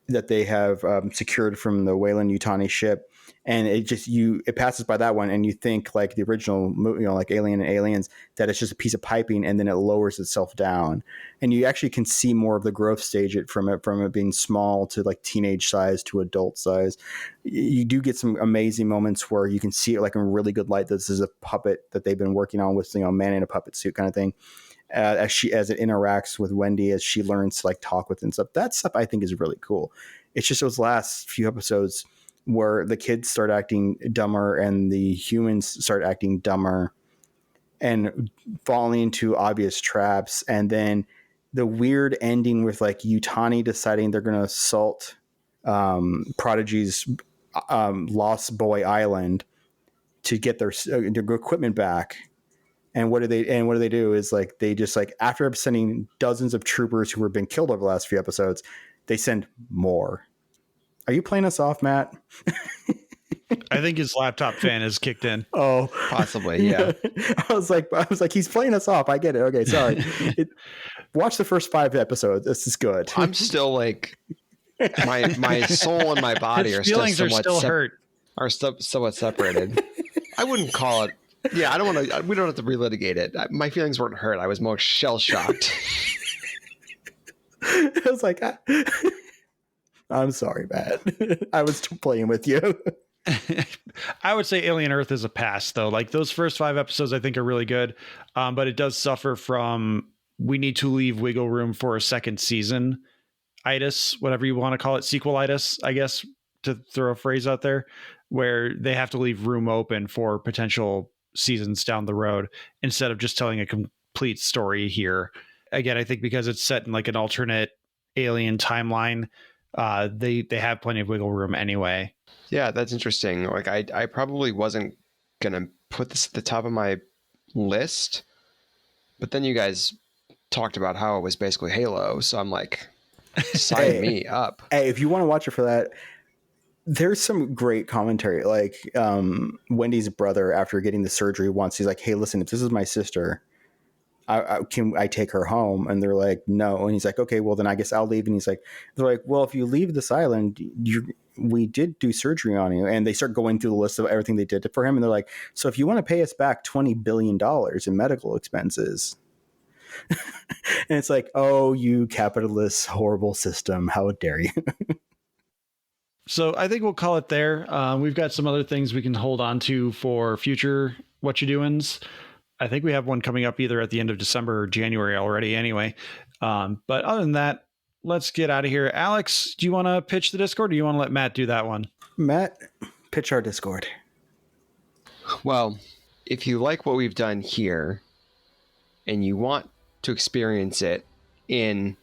that they have secured from the Weyland-Yutani ship, and it passes by that one, and you think like the original, like Alien and Aliens, that it's just a piece of piping, and then it lowers itself down, and you actually can see more of the growth stage from it being small to like teenage size to adult size. You do get some amazing moments where you can see it like in really good light. This is a puppet that they've been working on with, a man in a puppet suit kind of thing. As it interacts with Wendy, as she learns to like talk with and stuff. That stuff I think is really cool. It's just those last few episodes where the kids start acting dumber and the humans start acting dumber and falling into obvious traps. And then the weird ending with like Yutani deciding they're going to assault Prodigy's Lost Boy Island to get their equipment back. And what do they do is like, they just like, after sending dozens of troopers who have been killed over the last few episodes, they send more. Are you playing us off, Matt? I think his laptop fan has kicked in. Oh, possibly. Yeah. I was like, he's playing us off. I get it. Okay. Sorry. Watch the first 5 episodes. This is good. I'm still like, my soul and my body his feelings are still hurt. Are somewhat separated. I wouldn't call it. Yeah, we don't have to relitigate it. My feelings weren't hurt. I was more shell shocked. I was like, I'm sorry, Matt. I was playing with you. I would say Alien Earth is a pass, though. Like those first 5 episodes, I think are really good. But it does suffer from, we need to leave wiggle room for a second season. Itis, whatever you want to call it, sequelitis, I guess, to throw a phrase out there, where they have to leave room open for potential seasons down the road instead of just telling a complete story here. Again, I think because it's set in like an alternate alien timeline, they have plenty of wiggle room anyway. Yeah, that's interesting. Like I probably wasn't gonna put this at the top of my list, but then you guys talked about how it was basically Halo, so I'm like, sign me up. Hey, if you want to watch it for that, there's some great commentary. Like Wendy's brother, after getting the surgery once, he's like, hey, listen, if this is my sister, can I take her home? And they're like, no. And he's like, okay, well then I guess I'll leave. And they're like, well, if you leave this island, we did do surgery on you. And they start going through the list of everything they did for him. And they're like, so if you want to pay us back $20 billion in medical expenses. And it's like, oh, you capitalist, horrible system. How dare you? So I think we'll call it there. We've got some other things we can hold on to for future What You Doings. I think we have one coming up either at the end of December or January already anyway. But other than that, let's get out of here. Alex, do you want to pitch the Discord, or do you want to let Matt do that one? Matt, pitch our Discord. Well, if you like what we've done here and you want to experience it in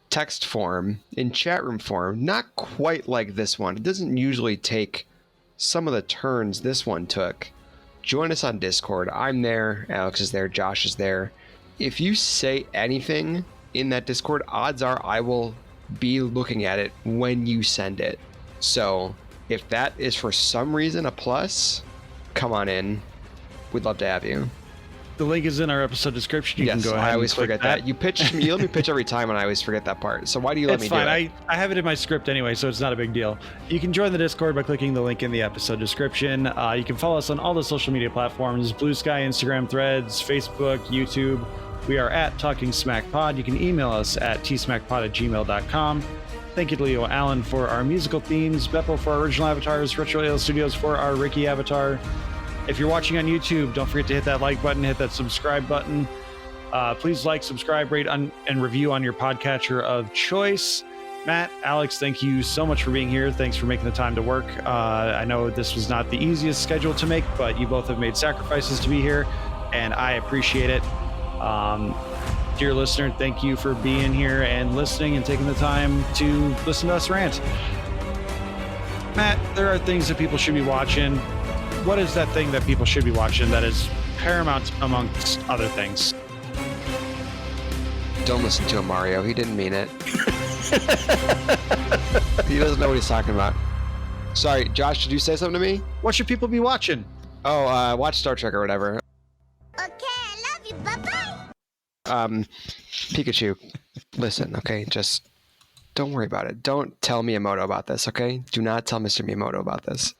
text form, in chat room form, not quite like this one. It doesn't usually take some of the turns this one took. Join us on Discord. I'm there, Alex is there, Josh is there. If you say anything in that Discord, odds are I will be looking at it when you send it. So if that is for some reason a plus, come on in. We'd love to have you. The link is in our episode description. You yes, can go ahead. I always forget that. You pitch me. You let me pitch every time, and I always forget that part. So why do you let me do it? It's fine. I have it in my script anyway, so it's not a big deal. You can join the Discord by clicking the link in the episode description. You can follow us on all the social media platforms: Blue Sky, Instagram, Threads, Facebook, YouTube. We are at Talking Smack Pod. You can email us at tsmackpod@gmail.com. Thank you to Leo Allen for our musical themes, Beppo for our original avatars, Retro Ale Studios for our Ricky avatar. If you're watching on YouTube, don't forget to hit that like button, hit that subscribe button. Please like, subscribe, rate, and review on your podcatcher of choice. Matt, Alex, thank you so much for being here. Thanks for making the time to work. I know this was not the easiest schedule to make, but you both have made sacrifices to be here, and I appreciate it. Dear listener, thank you for being here and listening and taking the time to listen to us rant. Matt, there are things that people should be watching. What is that thing that people should be watching that is paramount amongst other things? Don't listen to him, Mario. He didn't mean it. He doesn't know what he's talking about. Sorry, Josh, did you say something to me? What should people be watching? Oh, watch Star Trek or whatever. Okay, I love you. Bye-bye. Pikachu, listen, okay? Just don't worry about it. Don't tell Miyamoto about this, okay? Do not tell Mr. Miyamoto about this.